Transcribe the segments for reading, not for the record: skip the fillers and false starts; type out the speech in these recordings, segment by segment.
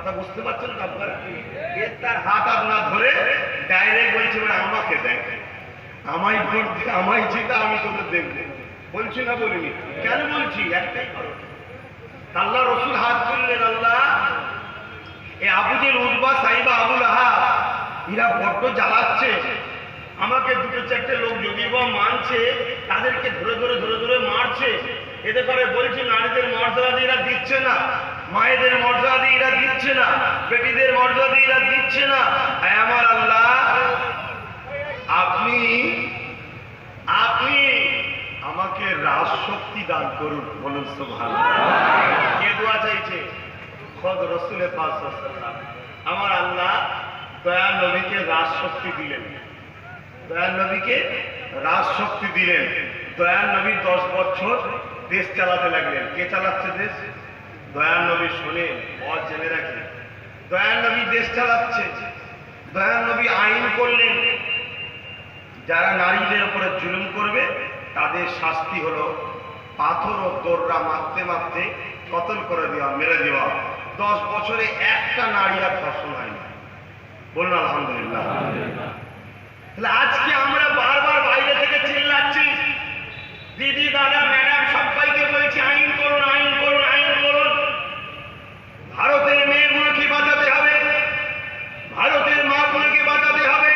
কথা বুঝতে পারছেন তো আপনারা? এর তার হাত আপনার ধরে ডাইরেক্ট বলছে আমাকে দেখ, আমায় ভোট দে, আমায় জিতা, আমি তোদের দেখবো। বলছি না বলিনি? কেন বলছি? একটাই কারণ, আল্লাহ রসুল হাত তুললেন, আল্লাহ এ আবু জেল, উতবা, সাইবা, আবুল আহাব এরা বড্ড জ্বালাচ্ছে আমাকে। দুটো চারটে লোক যদি বা মানছে, তাদেরকে ধরে ধরে ধরে ধরে মারছে। এতে করে বলছে নারীদের মর্যাদা এরা দিচ্ছে না, মায়েদের মর্যাদা এরা দিচ্ছে না, বেটিদের মর্যাদা এরা দিচ্ছে না। আমার আল্লাহ, আপনি আপনি আমাকে রাজশক্তি দান করুন। বলুন সুবহানাল্লাহ। কে দোয়া চাইছে? খোদ রাসূলে পাক সাল্লাল্লাহু আলাইহি ওয়াসাল্লাম। আমার আল্লাহ দয়ার নবীকে রাজশক্তি দিলেন, দয়ার নবীকে রাজশক্তি দিলেন। দয়ার নবী 10 বছর দেশ চালাতে লাগলেন। কে চালাচ্ছে দেশ? দয়ার নবী। শুনে বড় জেনে রাখেন, দয়ার নবী দেশ চালাচ্ছে। দয়ার নবী আইন করলেন, যারা নারীদের উপরে জুলুম করবে তাদের শাস্তি হলো পাথর ও দোররা মারতে মারতে কতল করে দেওয়া, মেরে দেওয়া। 10 বছরে একটা নারী আর ধর্ষণ হয়নি। বলুন আলহামদুলিল্লাহ। তাহলে আজকে আমরা বারবার বাইরে থেকে চিল্লাচ্ছি, দিদি, দাদা, ম্যাডাম সবাইকে বলছি আইন করুন, আইন করুন, আইন করুন। ভারতের মেয়েগুলোকে বাঁচাতে হবে, ভারতের মাগুলোকে বাঁচাতে হবে,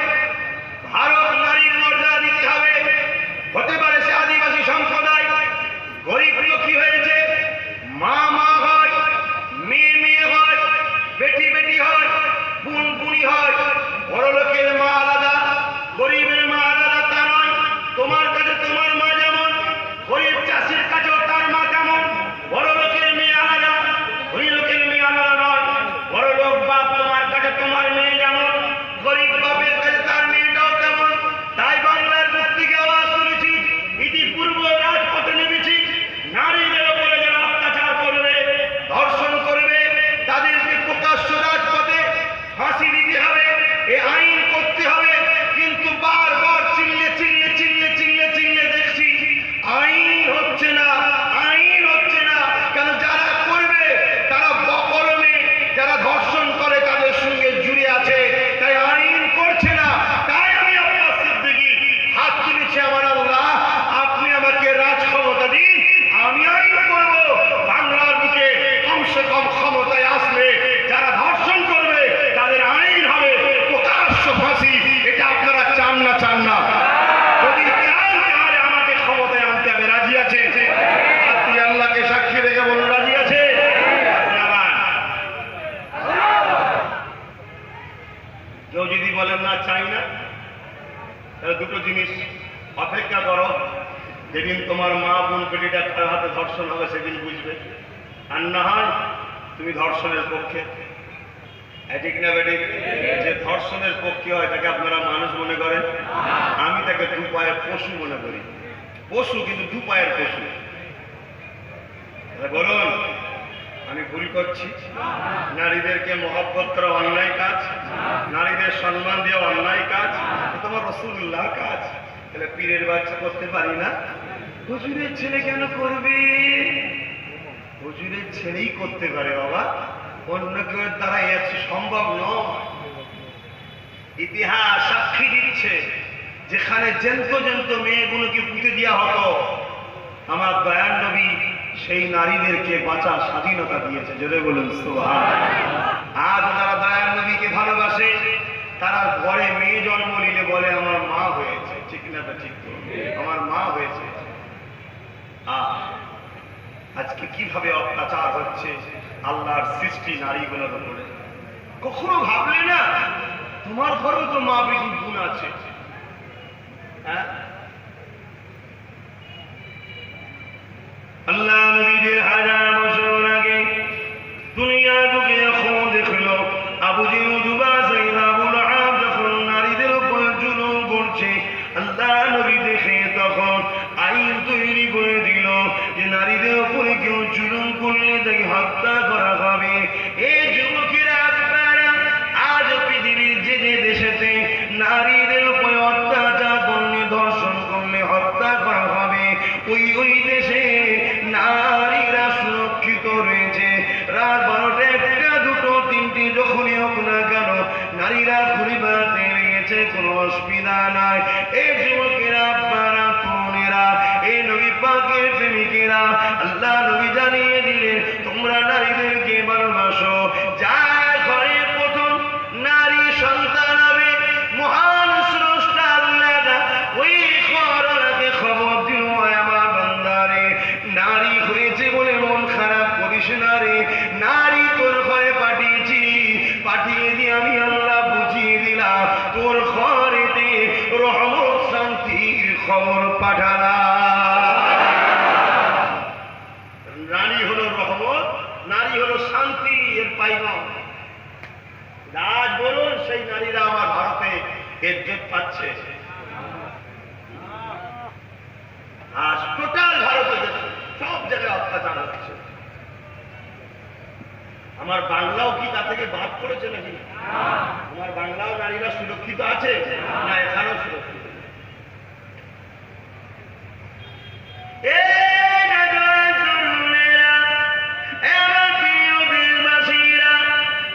ভারত নারীর মর্যাদা দিতে হবে। হতে পারে সে আদিবাসী সম্প্রদায়, গরিব লোক কি হয়েছে, মা মা হয়, মেয়ে মেয়ে হয়, বেটি বেটি হয়, বুন বুনি হয়। বড় লোকের মা আলাদা, গরিবের মা আলাদা তা নয়। তোমার কাছে তোমার মা যেমন, গরিব চাষির কাছেও তার মা তেমন। বড় লোকের মেয়ে আলাদা, গরিব লোকের মেয়ে আলাদা নয়। বড় লোক বাপ তোমার কাছে তোমার মেয়ে যেমন, গরিব বাপের কাছে তার মেয়েটাও তেমন। তাই বাংলার বুক থেকে আওয়াজ তুলেছি, ইতিপূর্ব রাজপথে নেমেছি, নারীদের উপরে যারা অত্যাচার করবে, ধর্ষণ করবে, তাদেরকে প্রকাশ্য রাজপথে ফাঁসি দিতে হবে, এ আইন করতে হবে। কিন্তু বারবার চিল্লে চিল্লে চিল্লে চিল্লে চিল্লে দেখছি আইন হচ্ছে না, আইন হচ্ছে না। কেন? যারা করবে তারা বকলমে, যারা ধর্ষণ করে তাদের সঙ্গে জুড়ে আছে, তাই আইন করছে না। তাই আমি আপনার সিদ্দিকী হাত তুলেছি, আমার আল্লাহ আপনি আমাকে রাজ ক্ষমতা দিন, আমি আইন করব। বাংলার বুকে কমসে কম ক্ষমতায় আসলে যারা ধর্ষণ করবে তাদের আইন হবে প্রকাশ্য ফাঁসি। এটা আপনারা চান না? চান না? যদি চান তাহলে আমাকে ক্ষমতায় আনতে হবে। রাজি আছে? আপনি আল্লাহকে সাক্ষী রেখে বলুন রাজি আছে? কেউ যদি বলেন না চাই না, তাহলে দুটো জিনিস অপেক্ষা করো, যেদিন তোমার মা বোন বেটি ডাক্তার হাতে ধর্ষণ হবে সেদিন বুঝবে। আর না হয় তুমি ধর্ষণের পক্ষে। ঠিক না বেটি? যে ধর্ষণের পক্ষে হয় তাকে আপনারা মানুষ মনে করেন? আমি তাকে 2 পায়ের পশু মনে করি। পশু, কিন্তু 2 পায়ের পশু। বলুন আমি ভুল করছি? নারীদেরকে মহব্বত করা অন্যায় কাজ, নারীদের সম্মান দেওয়া অন্যায় কাজ, তোমার রাসূলুল্লাহ কাজ। তাহলে পীরের বাচ্চা করতে পারি না? হুজুরের ছেলে কেন করবে? হুজুরের ছেলেই করতে পারে বাবা, অন্য কেউ দ্বারা এর সম্ভব নয়। ইতিহাস সাক্ষী দিচ্ছে, যেখানে জ্যান্ত জ্যান্ত মেয়েগুলোকে পুঁতে দেওয়া হতো, আমার দয়ার নবী সেই নারীদেরকে বাঁচার স্বাধীনতা দিয়েছে। জোরে বলুন সুবহানাল্লাহ। আজ যারা দয়ার নবীকে ভালোবাসে তারা ঘরে মেয়ে জন্ম নিলে বলে আমার মা হয়েছে। ঠিক না? তা ঠিক তো, আমার মা হয়েছে। আজকে কিভাবে অত্যাচার হচ্ছে আল্লাহর সৃষ্টি নারীগুলোর উপরে। কখনো ভাবলে না তোমার ঘরেও তো মা বেটি গুণ আছে? হ্যাঁ, আল্লাহ নবীদের 1000 বছর আগে দুনিয়ার বুকে যখন দেখলো আবু জেহেল, উতবা, সাইবা, আবুল আহাব যখন নারীদের উপর জুলুম করছে, আল্লাহ নবী দেখে তখন আইন তৈরি করে দিল যে নারীদের উপরে কেউ জুলুম করলে তাকে হত্যা করা হবে। এই যুবকেরা আপনারা আজ পৃথিবীর যে যে দেশেতে নারীদের উপরে অত্যাচার করলে, ধর্ষণ করলে হত্যা করা হবে, ওই ওই দেশে নারীরা সুরক্ষিত রয়েছে। রাত 12টা, 1টা, 2টো, 3টে তাই নয়। আজ বলুন সেই নারীরা আমার ভারতে ইজ্জত পাচ্ছে। আজ টোটাল ভারতে সব জায়গায় অত্যাচার হচ্ছে। আমার বাংলাও কি তা থেকে বাদ পড়েছে নাকি? আমার বাংলাও নারীরা সুরক্ষিত আছে না? এখানেও সুরক্ষিত।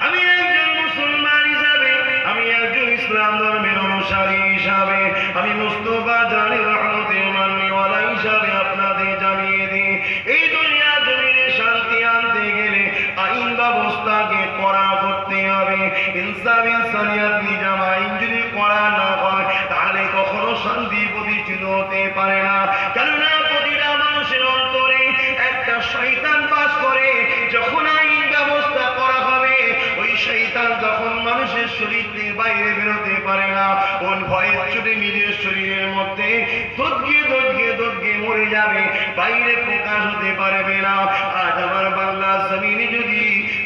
আমি একজন মুসলমান হিসাবে, আমি একজন ইসলাম ধর্মের অনুসারী হিসাবে, আমি মুস্তাফা জানি রহমতের মাননীওয়ালা হিসাবে আপনাদের জানিয়ে দিই, এই দুনিয়া জমিনে শান্তি আনতে গেলে আইন ব্যবস্থাকে কড়া করতে হবে। ইনসাফ ইনসানিয়াত নিজাম আইন যদি কড়া না হয় তাহলে কখনো শান্তি প্রতিষ্ঠিত হতে পারে না। কেননা প্রতিটা মানুষের অন্তরে একটা শয়তান বাস করে। যখন আইন ব্যবস্থা করা হবে, ওই শয়তান যখন মানুষের শরীর থেকে বাইরে বেরোতে পারে না, ওর ভয়ের চোটে নিজের শরীরের মধ্যে দোদকে মরে যাবে, বাইরে প্রকাশ হতে পারবে না। আজ আমার বাংলা জমিনে যদি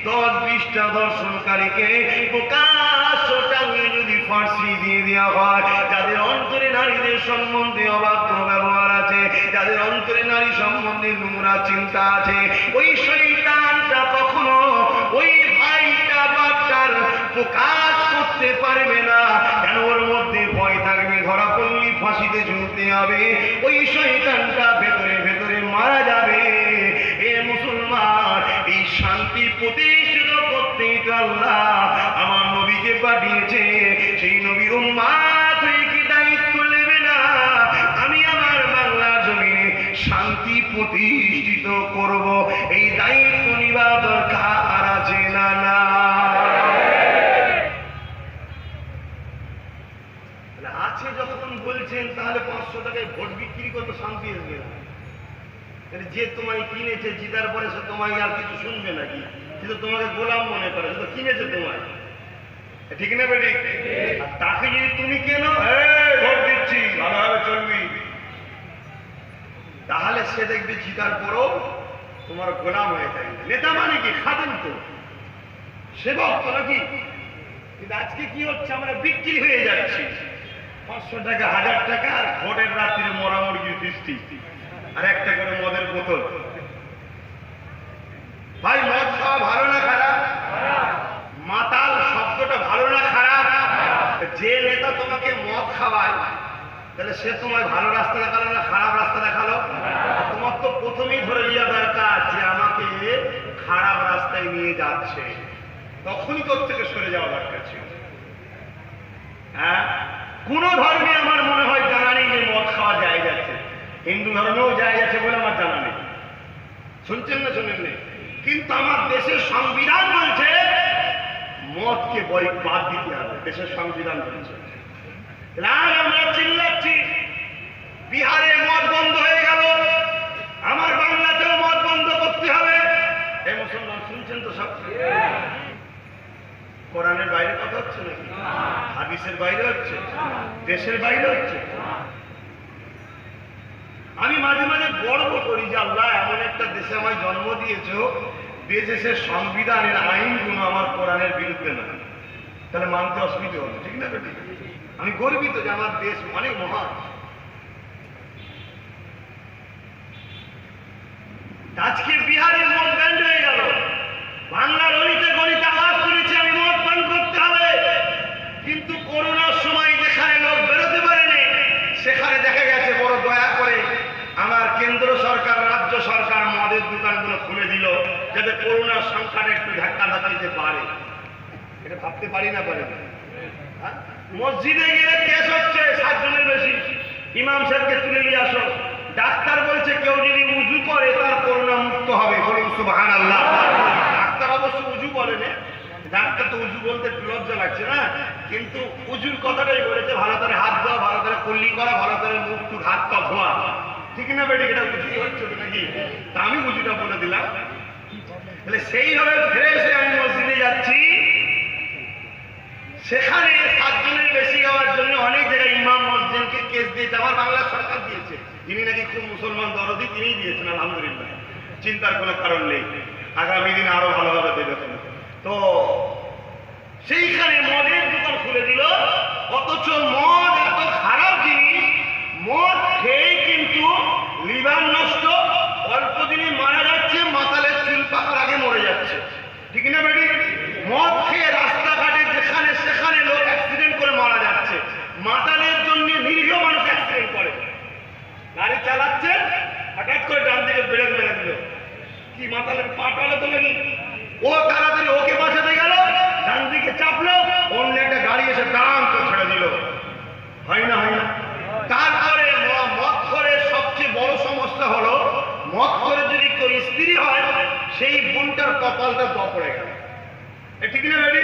10-20টা দর্শনকারীকে প্রকাশ্য টাঙিয়ে যদি ফাঁসি দিয়ে দেওয়া হয়, যাদের অন্তরে নারীদের সম্বন্ধে অবাধ্য ব্যবহার আছে, যাদের অন্তরে নারী সম্বন্ধে নোংরা চিন্তা আছে, ওই শয়তানটা কখনো ওই ভাইটা বাচ্চার প্রকাশ করতে পারবে না। কেন? ওর মধ্যে ভয় থাকবে, ধরা পড়লি ফাঁসিতে ঝুলতে হবে। ওই শয়তানটা ভেতরে ভেতরে মারা যাবে। এ মুসলমান, এই শান্তি প্রতিষ্ঠিত করতেই তো আল্লাহ আমার নবীকে পাঠিয়েছে। সেই নবীর উম্মাত হয়ে কি দায়িত্ব নেবে না? আমি আমার বাংলা জমিনে শান্তি প্রতিষ্ঠিত করব, এই দায়িত্ব নিবা দরকার আছে না? না আছে যখন বলছেন, তাহলে 500 টাকায় ভোট বিক্রি করতে শান্তি আসবে না? যে তোমায় কিনেছে, জিতার পরে সে তোমায় আর কিছু শুনবে নাকি? সে তো তোমাকে গোলাম মনে করে, সে তো কিনেছে তোমায়, ঠিক না বেটি? আর তাকে যদি তুমি কেন ভোট দিচ্ছি ভালোভাবে চলবি, তাহলে সে দেখবে জিতার পরও তোমার গোলাম হয়ে থাকবে। নেতা মানে কি? খাদেম তো, সেবক তো নাকি? কিন্তু আজকে কি হচ্ছে, আমরা বিক্রি হয়ে যাচ্ছি। 500 টাকা, 1000 টাকা, আর ভোটের রাত্রিরে মরা মুরগির বৃষ্টি, আর একটা করে মদের বোতল। ভাই, মদ খাওয়া ভালো না খারাপ? মাতাল শব্দটা ভালো না খারাপ? যে নেতা তোমাকে মদ খাওয়ায়, তাহলে সে তোমায় ভালো রাস্তা দেখালো না খারাপ রাস্তা দেখালো? তোমার তো প্রথমেই ধরে নেওয়া দরকার যে আমাকে খারাপ রাস্তায় নিয়ে যাচ্ছে, তখনই তোর থেকে সরে যাওয়া দরকার ছিল। হ্যাঁ, কোন ধর্মে আমার মনে হয় জানা নেই যে মদ খাওয়া যায় যাচ্ছে। হিন্দু ধর্মেও যায় আছে বলে আমার জানা নেই। শুনছেন না শোনেন নেই? কিন্তু আমার দেশের সংবিধান বলছে মদকে বাদ দিতে হবে। দেশের সংবিধান বলছে। আজ আমরা চিল্লাচ্ছি বিহারে মদ বন্ধ হয়ে গেল, আমার বাংলাতেও মদ বন্ধ করতে হবে। এই মুসলমান শুনছেন তো সব? কোরআনের বাইরে কথা হচ্ছে নাকি? হাদিসের বাইরে হচ্ছে? দেশের বাইরে হচ্ছে? আমি মাঝে মাঝে গর্ব করি যে আল্লাহ এমন একটা দেশে আমায় জন্ম দিয়েছ, যে দেশের সংবিধানের আইনগুলো আমার কোরআনের বিরুদ্ধে না, তাহলে মানতে অসুবিধা হবে, ঠিক না বেটি? আমি গর্বিত যে আমার দেশ অনেক মহান। আজকে বিহারে মদ ব্যান্ড হয়ে গেল, বাংলার অলিতে গলিতে আওয়াজ তুলেছে আমি মদ পান করতে হবে। কিন্তু করোনার সময় যেখানে লোক বেরোতে পারেনি, সেখানে দেখা গেছে বড় দয়া করে আমার কেন্দ্র সরকার, রাজ্য সরকার মদের দোকানগুলো খুলে দিল, যাতে করোনার সংখ্যাটা একটু ধাক্কা ধাক্কাতে পারে। এটা ভাবতে পারি না? পারি না? মসজিদে গেলে কেস হচ্ছে 7 জনের বেশি, ইমাম সাহেবকে তুলে নিয়ে আসো। ডাক্তার বলছে কেউ যদি উজু করে তার করোনা মুক্ত হবে। বলুন সুবহানাল্লাহ। ডাক্তার অবশ্য উজু বলেন, ডাক্তার তো উজু বলতে একটু লজ্জা লাগছে না, কিন্তু উজুর কথাটাই বলেছে ভালো করে হাত ধোয়া, ভালো করে কুল্লি করা, ভালো করে মুখ টুক হাত পা ধোয়া, ঠিক না বেটি? এটা উজু হচ্ছে নাকি? তা আমি উজুটা বলে দিলাম। তাহলে সেইভাবে ফ্রেশ হয়ে আমি মসজিদে যাচ্ছি, সেখানে 7 জনের বেশি হওয়ার জন্য অনেক জায়গায় ইমাম মসজিদকে কেস দিয়েছে। আমার বাংলা সরকার দিয়েছে, যিনি নাকি খুব মুসলমান দরদি, তিনিই দিয়েছেন। আলহামদুলিল্লাহ, চিন্তার কোনো কারণ নেই, আগামী দিন আরো ভালোভাবে দেবে। তো সেইখানে মদের দোকান খুলে দিল, অথচ মদ এত খারাপ জিনিস, মদ খেয়ে কিন্তু লিভার নষ্ট, অল্প দিনে মারা যাচ্ছে, মাতালের চুল পাকার আগে মরে যাচ্ছে, ঠিক না বেটি? মদ খেয়ে রাস্তাঘাটে যেখানে সেখানে লোক অ্যাক্সিডেন্ট করে মারা যাচ্ছে, মাতালের জন্য নিরীহ মানুষ অ্যাক্সিডেন্ট করে। গাড়ি চালাচ্ছে, হঠাৎ করে ডান দিকে ব্রেক মেরে দিল, কি মাতালের পা টালে তো নাকি, ও তাড়াতাড়ি ওকে বাঁচাতে গেল, ডান দিকে চাপলো, অন্য একটা গাড়ি এসে দাম তো ছেড়ে দিল। হয় না, হয় না? তারপরে মদ করে সবচেয়ে বড় সমস্যা হলো, মদ করে যদি কেউ স্ত্রী হয়, সেই বোনটার কপালটা দ পড়ে গেল, ঠিক না বেটি?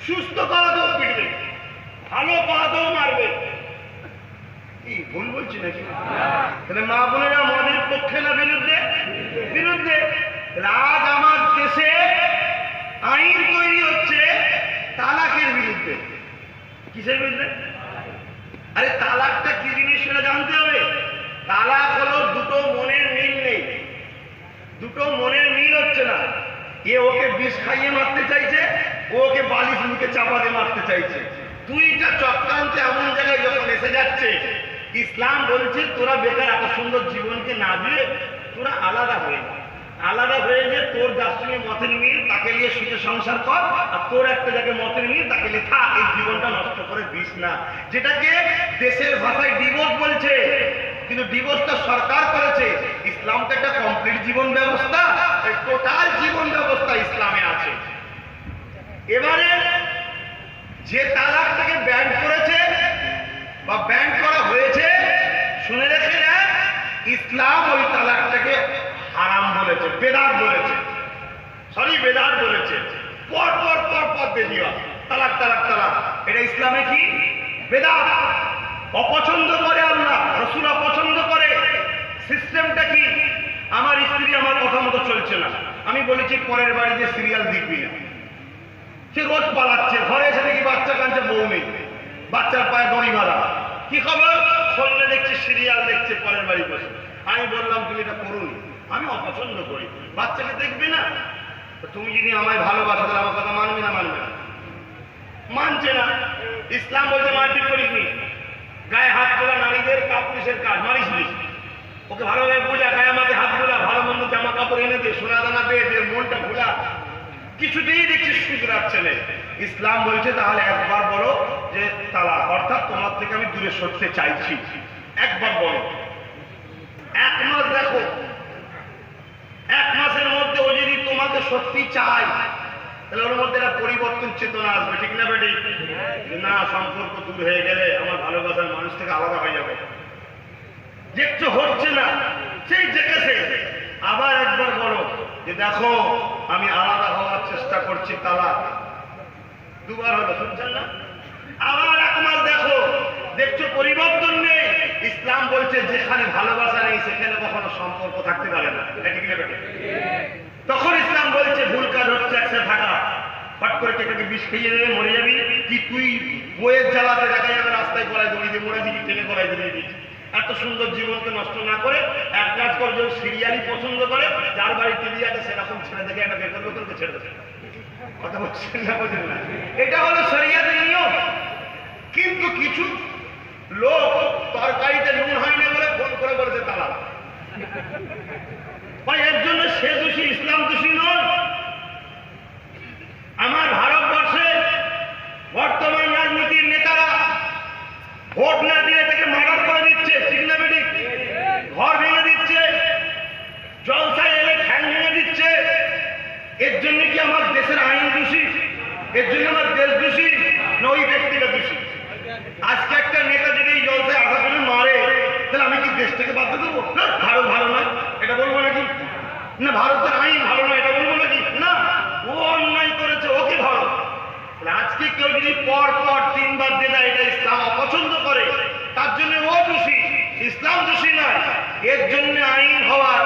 সুস্থ করাতেও পিটবে, ভালো করাতেও মারবে, কি ভুল বলছি নাকি? তাহলে মা বোনেরা মদের পক্ষে না বিরুদ্ধে? বিরুদ্ধে। আজ আমার দেশে আইন তৈরি হচ্ছে তালাকের বিরুদ্ধে। কিসের বিরুদ্ধে? আরে তালাকটা কি জিনিস সেটা জানতে হবে। তালাক হলো দুটো মনের মিল নেই, দুটো মনের মিল হচ্ছে না। এ ওকে বিষ খাইয়ে মারতে চাইছে, ও ওকে বালিশ মুখে চাপা দিয়ে মারতে চাইছে। দুইটা চক্রান্ত এমন জায়গায় যখন এসে যাচ্ছে, ইসলাম বলছে তোরা বেকার এত সুন্দর জীবনকে না দিয়ে তোরা আলাদা হয়ে যা, আলাদা হয়ে যে তোর যার সঙ্গে মতের মিল তাকে নিয়ে সুখে সংসার কর, আর তোর একটা জায়গায় মতের মিল তাকে নিয়ে থাক, এই জীবনটা নষ্ট করে দিস না। যেটাকে দেশের ভাষায় ডিভোর্স বলছে, কিন্তু ডিভোর্সটা সরকার করেছে। ইসলাম তো একটা কমপ্লিট জীবন ব্যবস্থা, টোটাল জীবন ব্যবস্থা ইসলামে আছে। এবারে যে তালাকটাকে ব্যান করেছে বা ব্যান করা হয়েছে, শুনে রেখে নেন, ইসলাম ওই তালাকটাকে হারাম বলেছে, বেদাত বলেছে, সরি বেদাত বলেছে। পর পর পর পর দিয়ে তালাক তালাক তালাক, এটা ইসলামে কি? বেদাত। অপছন্দ করে আল্লাহ, রাসূল অপছন্দ করে। সিস্টেমটা কি? আমার স্ত্রী আমার কথা মতো চলছে না, আমি বলেছি পরের বাড়িতে সিরিয়াল দেখবি না, সে রোজ পালাচ্ছে, ঘরে এসে দেখি বাচ্চা কাঁদছে, বউ নেই, বাচ্চার পায়ে দড়ি মারা, কি খবর? খুললে দেখছি সিরিয়াল দেখছে পরের বাড়ি বসে। আমি বললাম তুমি এটা করুন, আমি অপছন্দ করি, বাচ্চাকে দেখবে না, তুমি যদি আমায় ভালোবাসো তাহলে আমার কথা মানবে না? মানবে না, মানছে না। ইসলাম বলছে মারপিট করিস নি, গায়ে হাত তোলা নারীদের কাপুরুষের কাজ, মারিস নি, ওকে ভালোভাবে বোঝা, গায়ে আমাকে হাত তোলা, ভালো মন্দ জামা কাপড় এনে দে, সোনা দানা দে, মনটা ভোলা, কিছুতেই দেখছি শুধরাচ্ছে না। ইসলাম বলছে তাহলে একবার বলো যে তালাক, অর্থাৎ তোমার থেকে আমি দূরে সরতে চাইছি, একবার বলো। 1 মাস দেখো, 1 মাসের মধ্যে ও যদি তোমাকে সত্যি চায়, তাহলে ওর মধ্যে একটা পরিবর্তন চেতনা আসবে, ঠিক না বেটি? না, সম্পর্ক দূর হয়ে গেলে আমার ভালোবাসার মানুষ থেকে আলাদা হয়ে যাবে, দেখছো হচ্ছে না, সেই দেখেছে। আবার একবার বলো যে দেখো আমি আলাদা হওয়ার চেষ্টা করছি, তালাক। 2 বার হলো, শুনছেন না? আবার 1 মাস দেখো, দেখছো পরিবর্তন নেই। ইসলাম বলছে যেখানে ভালোবাসা নেই সেখানে কখনো সম্পর্ক থাকতে পারে না, এটা ঠিক না বেটি? তখন ইসলাম বলছে ভুল কাজ হচ্ছে একসাথে থাকা, হট করে কেটাকে বিষ খেয়ে দেবে, মরে যাবি কি? তুই বইয়ের জ্বালাতে দেখা যাবে রাস্তায় গলায় দড়ি দিয়ে মরে দিবি, টেনে গলায় দিয়ে দিবি। এত সুন্দর জীবনকে নষ্ট না করে এক কাজ কর, যে সিরিয়ালি পছন্দ করে, যার বাড়ি টিভি আছে সেরকম ছেড়ে দেখে একটা বেকার বেকারকে ছেড়ে দেবে। কথা বলছেন না, বোঝেন না? এটা হলো শরিয়াতের নিয়ম। কিন্তু কিছু লোক তরকারিতে নুন হয়নি বলে ফোন করে বলেছে তালাক। ভাই, এর জন্য সে দোষী, ইসলাম দোষী নয়। আমার ভারতবর্ষে বর্তমান রাজনীতির নেতারা ভোট না দিয়ে থেকে মার্ডার করে দিচ্ছে, ঠিক না বেটি? ঘর ভেঙে দিচ্ছে, জলসায় এলে ঠ্যাং ভেঙে দিচ্ছে। এর জন্য কি আমার দেশের আইন দোষী? এর জন্য আমার দেশ দোষী না ওই ব্যক্তিটা দোষী? আজকে একটা নেতা যদি এই জলসায় আসার জন্য মারে, তাহলে আমি কি দেশ থেকে বাধ্য দেবো? না, ভারত ভালো নয় এটা বলবো নাকি? না, ভারতের আইন ভালো নয় এটা বলবো নাকি? না, ও অন্যায় করেছে, ওকে ধরো। আজকে কেউ যদি পর পর 3 বার দিয়ে দেয়, এটা ইসলাম অপছন্দ করে, তার জন্য ও দোষী, ইসলাম দোষী নয়। এর জন্য আইন হওয়ার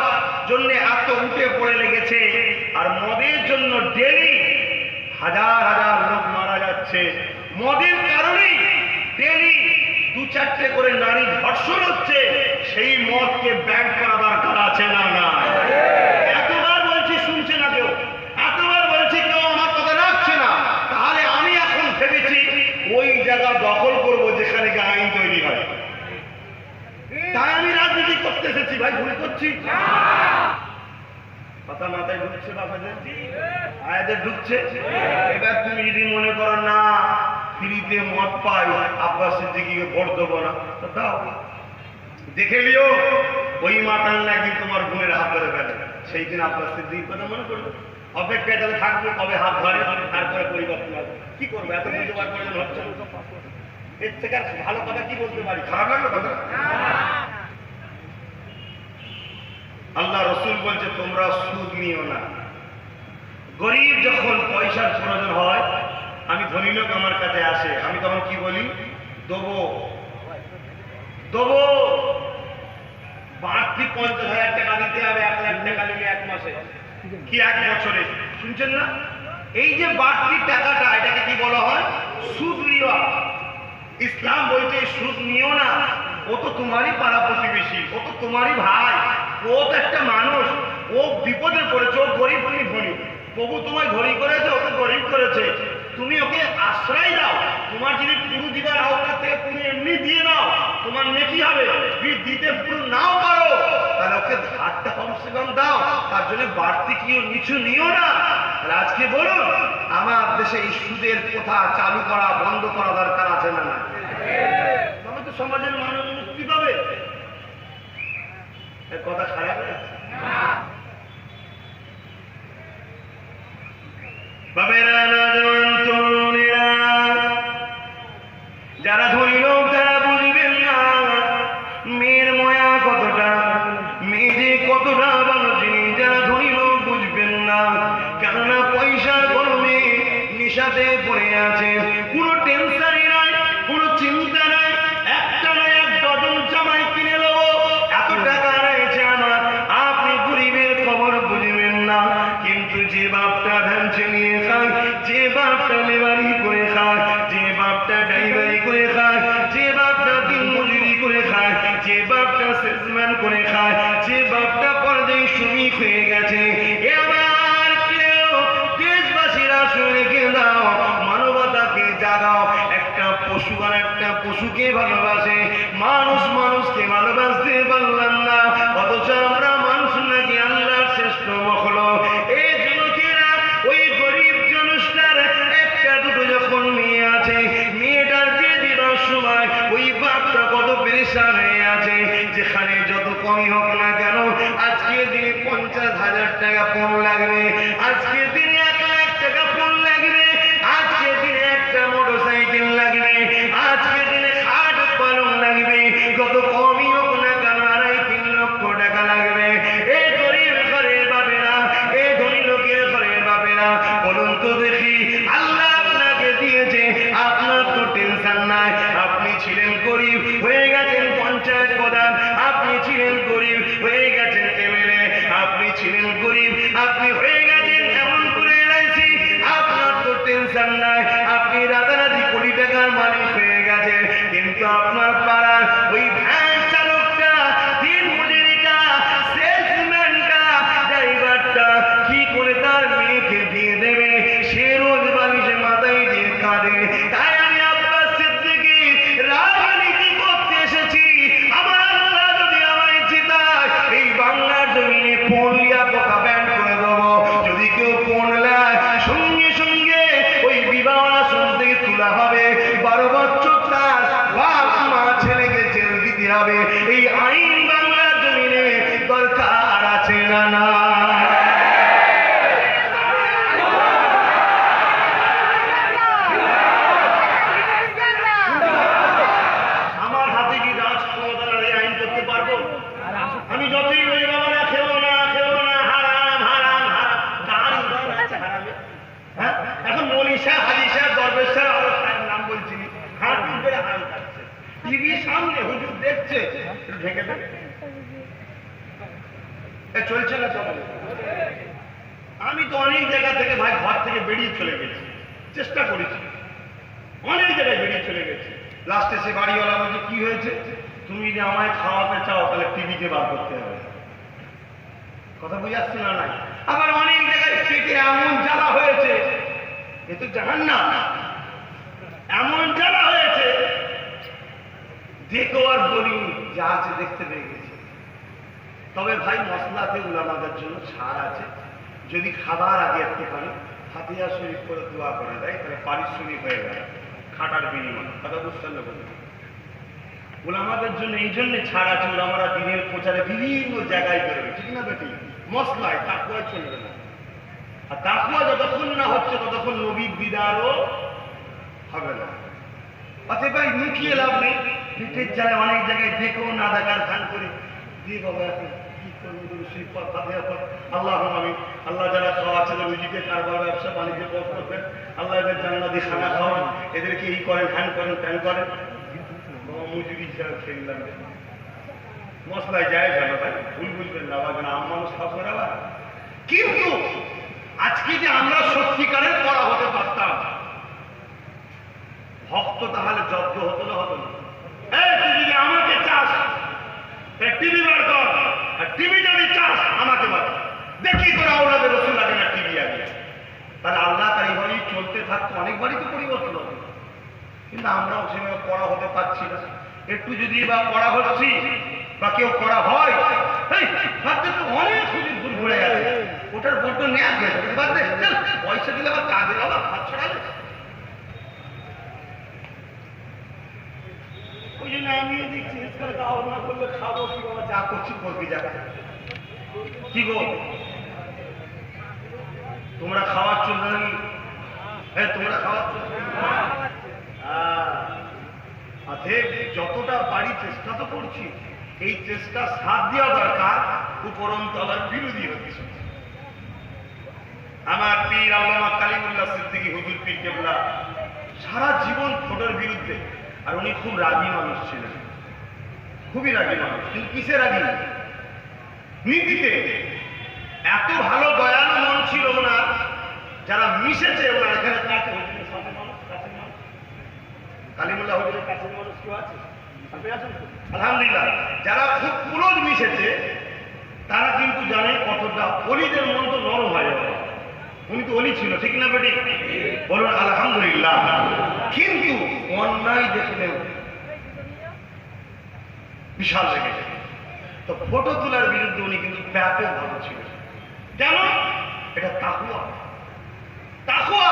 জন্য এত উঠে পড়ে লেগেছে। আর মদের জন্য ডেলি হাজার হাজার লোক মারা যাচ্ছে, মদের কারণেই ডেলি 2-4টে করে নারী ধর্ষণ হচ্ছে। সেই মদকে ব্যান করা দরকার আছে না? না, এতবার বলছি শুনছে না কেউ, এতবার বলছি কেউ ঢুকছে বাবাদের, আয়াতে ঢুকছে। এবার তুমি যদি মনে করো না ফ্রিতে মদ পাই, আব্বাস সিদ্দিকীকে ভোট দেবো না, তো দাও, দেখে লিও ওই মাতাল নাকি তোমার বোনের হাত ধরে ফেলে। সেই দিন আব্বাস সিদ্দিকীর কথা মনে করলো, অপেক্ষায় তাহলে থাকবে কবে হাত ধরে, তারপরে পরিবর্তন হবে। কি করবো, এত বুঝবার প্রয়োজন হচ্ছে না। এর থেকে আর ভালো কথা কি বলতে পারি? খারাপ লাগলো কথা। আল্লাহ রসুল বলছে তোমরা সুদ নিও না। গরিব যখন পয়সার প্রয়োজন হয়, আমি ধনী লোক আমার কাছে আসে, আমি তখন কি বলি? দেবো দেবো, বাড়তি 50,000 টাকা দিতে হবে, 1 লাখ টাকা নিলে 1 মাসে কি 1 বছরে, শুনছেন না? এই যে বাড়তি টাকাটা, এটাকে কি বলা হয়? সুদ নেওয়া। ইসলাম বলছে সুদ নিও না, ও তো তোমারই পাড়া প্রতিবেশী, ও তো তোমারই ভাই, ও তো একটা মানুষ, ও বিপদে পড়েছে, ও গরিব, তুমি ধনী। প্রভু তোমায় ধনী করেছে, ওকে গরিব করেছে, তুমি ওকে আশ্রয় দাও। তোমার যদি পুরো দিবার আওতার থেকে পুরো এমনি দিয়ে দাও, তোমার নেকি হবে। দিতে পুরো নাও পারো, তাহলে ওকে ধারটা কমসে কম দাও, তার জন্য বাড়তি কিছু নিও না। আজকে বলুন, আমার দেশে এই সুদের প্রথা চালু করা, বন্ধ করা দরকার আছে না? না, তবে তো সমাজের মানুষ মুক্তি পাবে। কথা খারাপ লাগছে? বাবেরা, নজওয়ান তরুণেরা, যারা ধনী লোক তারা বুঝবেন না মেয়ের ময়া কতটা, মেয়ে যে কতটা ভালো জিনিস। যারা ধনী লোক বুঝবেন না, কেননা পয়সা গরমে নিশাতে পড়ে আছে, কোনো টেনশনই নাই, কোনো চিন্তা নাই। একটা না 1 ডজন জামাই কিনে নেবো, এত টাকা রয়েছে আমার। আপনি গরিবের খবর বুঝবেন না। কিন্তু যে বাপটা ভ্যান চালিয়ে খায়, যে বাপটা লেবারি করে খায়, যে বাপটা ড্রাইভারি করে খায়, যে বাপটা দিন মজুরি করে খায়, যে বাপটা সেলসম্যান করে খায়, যে বাপটা পর্যায়ে শ্রমিক হয়ে গেছে, এবার কেউ দেশবাসীরা শুনে কে দাও, মানবতাকে জাগাও। একটা পশু আর একটা পশুকে ভালোবাসে, মানুষ মানুষকে ভালোবাসতে পারলাম না, অথচ আমরা মানুষ নাকি আল্লাহর শ্রেষ্ঠ মখলুক। এই যুবকেরা, ওই গরিব জনসটার একটা দুটো যখন মেয়ে আছে, মেয়েটার বিয়ে দিবার সময় ওই বাপটা কত পেরেশান হয়ে আছে। যেখানে যত কমই হোক না কেন, আজকে দিনে 50,000 টাকা পণ লাগবে, আজকে দিনে 1 লাখ টাকা পণ লাগবে, আজকে দিনে একটা মোটরসাইকেল লাগবে, আজকে দিনে খাট পালং লাগবে, কত কমই হোক না কেন 2.5-3 লক্ষ টাকা লাগবে। এই গরিব ঘরের বাপেরা, এই ধনী লোকের ঘরের বাপেরা, বলুন তো দেখি, আল্লাহ আপনাকে দিয়েছে, আপনার তো টেনশন নাই। আপনি ছিলেন গরিব, হয়ে গেছেন পঞ্চায়েত প্রধান, আপনি ছিলেন গরিব, হয়ে গেছেন এমএলএ, আপনি ছিলেন গরিব, আপনি হয়ে গেছেন এমন করে এলাইছি, আপনার তো টেনশন নাই। আপনি রাতারাতি কোটি টাকার মালিক হয়ে গেছেন, কিন্তু আপনার পাড়ার ওই ভ্যান চালকটা, দিন মজুরিটা, সেলসম্যানটা, ড্রাইভারটা কি করে তার মেয়েকে দিয়ে দেবে, সে রোজ বালিশে মাথায় দিয়ে কাঁদে। তাই আমি আব্বাস সিদ্দিকী রাজনীতি করতে এসেছি। আমার আল্লাহ যদি আমায় জিতায়, এই বাংলার জমিনে পণিয়া পোকা ব্যান করে দেবো। যদি কেউ পণ নেয়, সঙ্গে সঙ্গে ওই বিবাহ আসন থেকে তোলা হবে, 12 বছর তার বাপ মা ছেলেকে জেল দিতে হবে। এই আইন বাংলার জমিনে দরকার আছে না? না, আমার হাতে কি রাজ ক্ষমতা না, এই আইন করতে পারবো? আমি যতই বলি বাবা না, খেলো না, খেলো না, হারাম হারাম হারাম, কার ইমান আছে হারামে? হ্যাঁ, এখন মৌলী সাহেব, হাজি সাহেব, দরবেশ সাহেব, আরো সাহেব নাম বলছি, হাত করে হারাম খাচ্ছে, টিভির সামনে হুজুর দেখছে, একটু ঢেকে দেবে, চলছে না চলে। আমি তো অনেক জায়গা থেকে ভাই ঘর থেকে বেরিয়ে চলে গেছি, চেষ্টা করেছি, অনেক জায়গায় বেরিয়ে চলে গেছি। লাস্টে সে বাড়িওয়ালা বলছে, কি হয়েছে? তুমি যদি আমায় খাওয়াতে চাও তাহলে টিভিতে বার করতে হবে। কথা বুঝে আসছে না? নাই। আবার অনেক জায়গায় পেটে এমন জ্বালা হয়েছে, এ তো জাহান্নাম, এমন জ্বালা হয়েছে, দেখো আর বলি, যা আছে দেখতে পেয়ে গেছি। তবে ভাই মশলাতে উলামাদের জন্য ছাড় আছে, যদি খাবার আগে একটুখানি ফাতিহা শরীফ করে দোয়া করে দেয় তাহলে পারিশ্রমিক হয়ে গেল খাটার বিনিময়। কথা বুঝতে না বলি ওলামাদের জন্য এই জন্য ছাড় আছে, ওলামারা দিনের প্রচারে বিভিন্ন জায়গায় বেরোবে, ঠিক না বেটি? মশলায় তাকুয়ায় চলবে না, আর তাকুয়া যতক্ষণ না হচ্ছে ততক্ষণ নবীর দিদারও হবে না। অতএব ভাই মুখিয়ে লাভ নেই, পিঠের চায় অনেক জায়গায় দেখো না দেখার খান করে দিয়ে বাবা এখন কি করবো সেই ফাতিহা পর আল্লাহ আমি আল্লাহ যারা খাওয়া আছে রুজিতে কারবার ব্যবসা বাণিজ্য করবেন, আল্লাহ এদের জান্নাতি খানা খাওয়ান, এদেরকে এই করেন হ্যান করেন ত্যান করেন, মজুরি হিসাবে ফেললাম মশলায় যায় ভালো ভাই, ভুল বুঝবেন না বাবা, আম মানুষ খাবার আবার। কিন্তু আজকে যে আমরা সত্যিকারের পড়া হতে পারতাম, ভক্ত তাহলে জব্দ হতো না হতো না? তুই যদি আমাকে চাস টিভি বার কর, আর টিভি যদি চাস আমাকে বার দেখি তোরা ওনাদের রসুল লাগে না টিভি আগে, তাহলে আল্লাহ তার এইভাবেই চলতে থাকতো, অনেকবারই তো পরিবর্তন হবে। কিন্তু আমরাও সেভাবে পড়া হতে পারছি না। একটু যদি বা পড়া হচ্ছি বা কেউ পড়া হয় ভাবতে তো অনেক সুযোগ ভুল ঘুরে গেছে, ওটার বড্ড নেওয়া গেছে, পয়সা দিলে আবার কাজে আবার হাত ছড়ালে। ওই জন্য আমি দেখছি খাওয়া না করলে খাবো কি বাবা, যা করছি করবি যা। কি গো তোমরা খাওয়াচ্ছ নাকি? হ্যাঁ তোমরা খাওয়াচ্ছ। যতটা বাড়ি চেষ্টা তো করছি, এই চেষ্টা সাথ দেওয়া দরকার, উপরন্ত আবার বিরোধী হচ্ছে। আমার পীর আল্লামা কালিমুল্লাহ সিদ্দিকী হুজুর পীর কেবলা সারা জীবন ফটোর বিরুদ্ধে, আর উনি খুব রাগী মানুষ ছিলেন, খুবই রাগী মানুষ। কিন্তু কিসে রাগী? নীতিতে। এত ভালো দয়ালু মন ছিল ওনার, যারা মিশেছে ওনার এখানে কাছে কালিমুল্লাহ হুজুরের কাছের মানুষ কেউ আছে? আলহামদুলিল্লাহ, যারা খুব পুরোজ মিশেছে তারা কিন্তু জানে কতটা অলিদের মন তো নরম হয়ে যাবে। উনি তো অলি ছিল, ঠিক না বেটি? বলুন আলহামদুলিল্লাহ। কিন্তু অন্যায় দেখলেও বিশাল লেগেছে। তো ফটো তোলার বিরুদ্ধে উনি কিন্তু ব্যাপক ভালো ছিল। কেন? এটা তাকওয়া, তাকওয়া।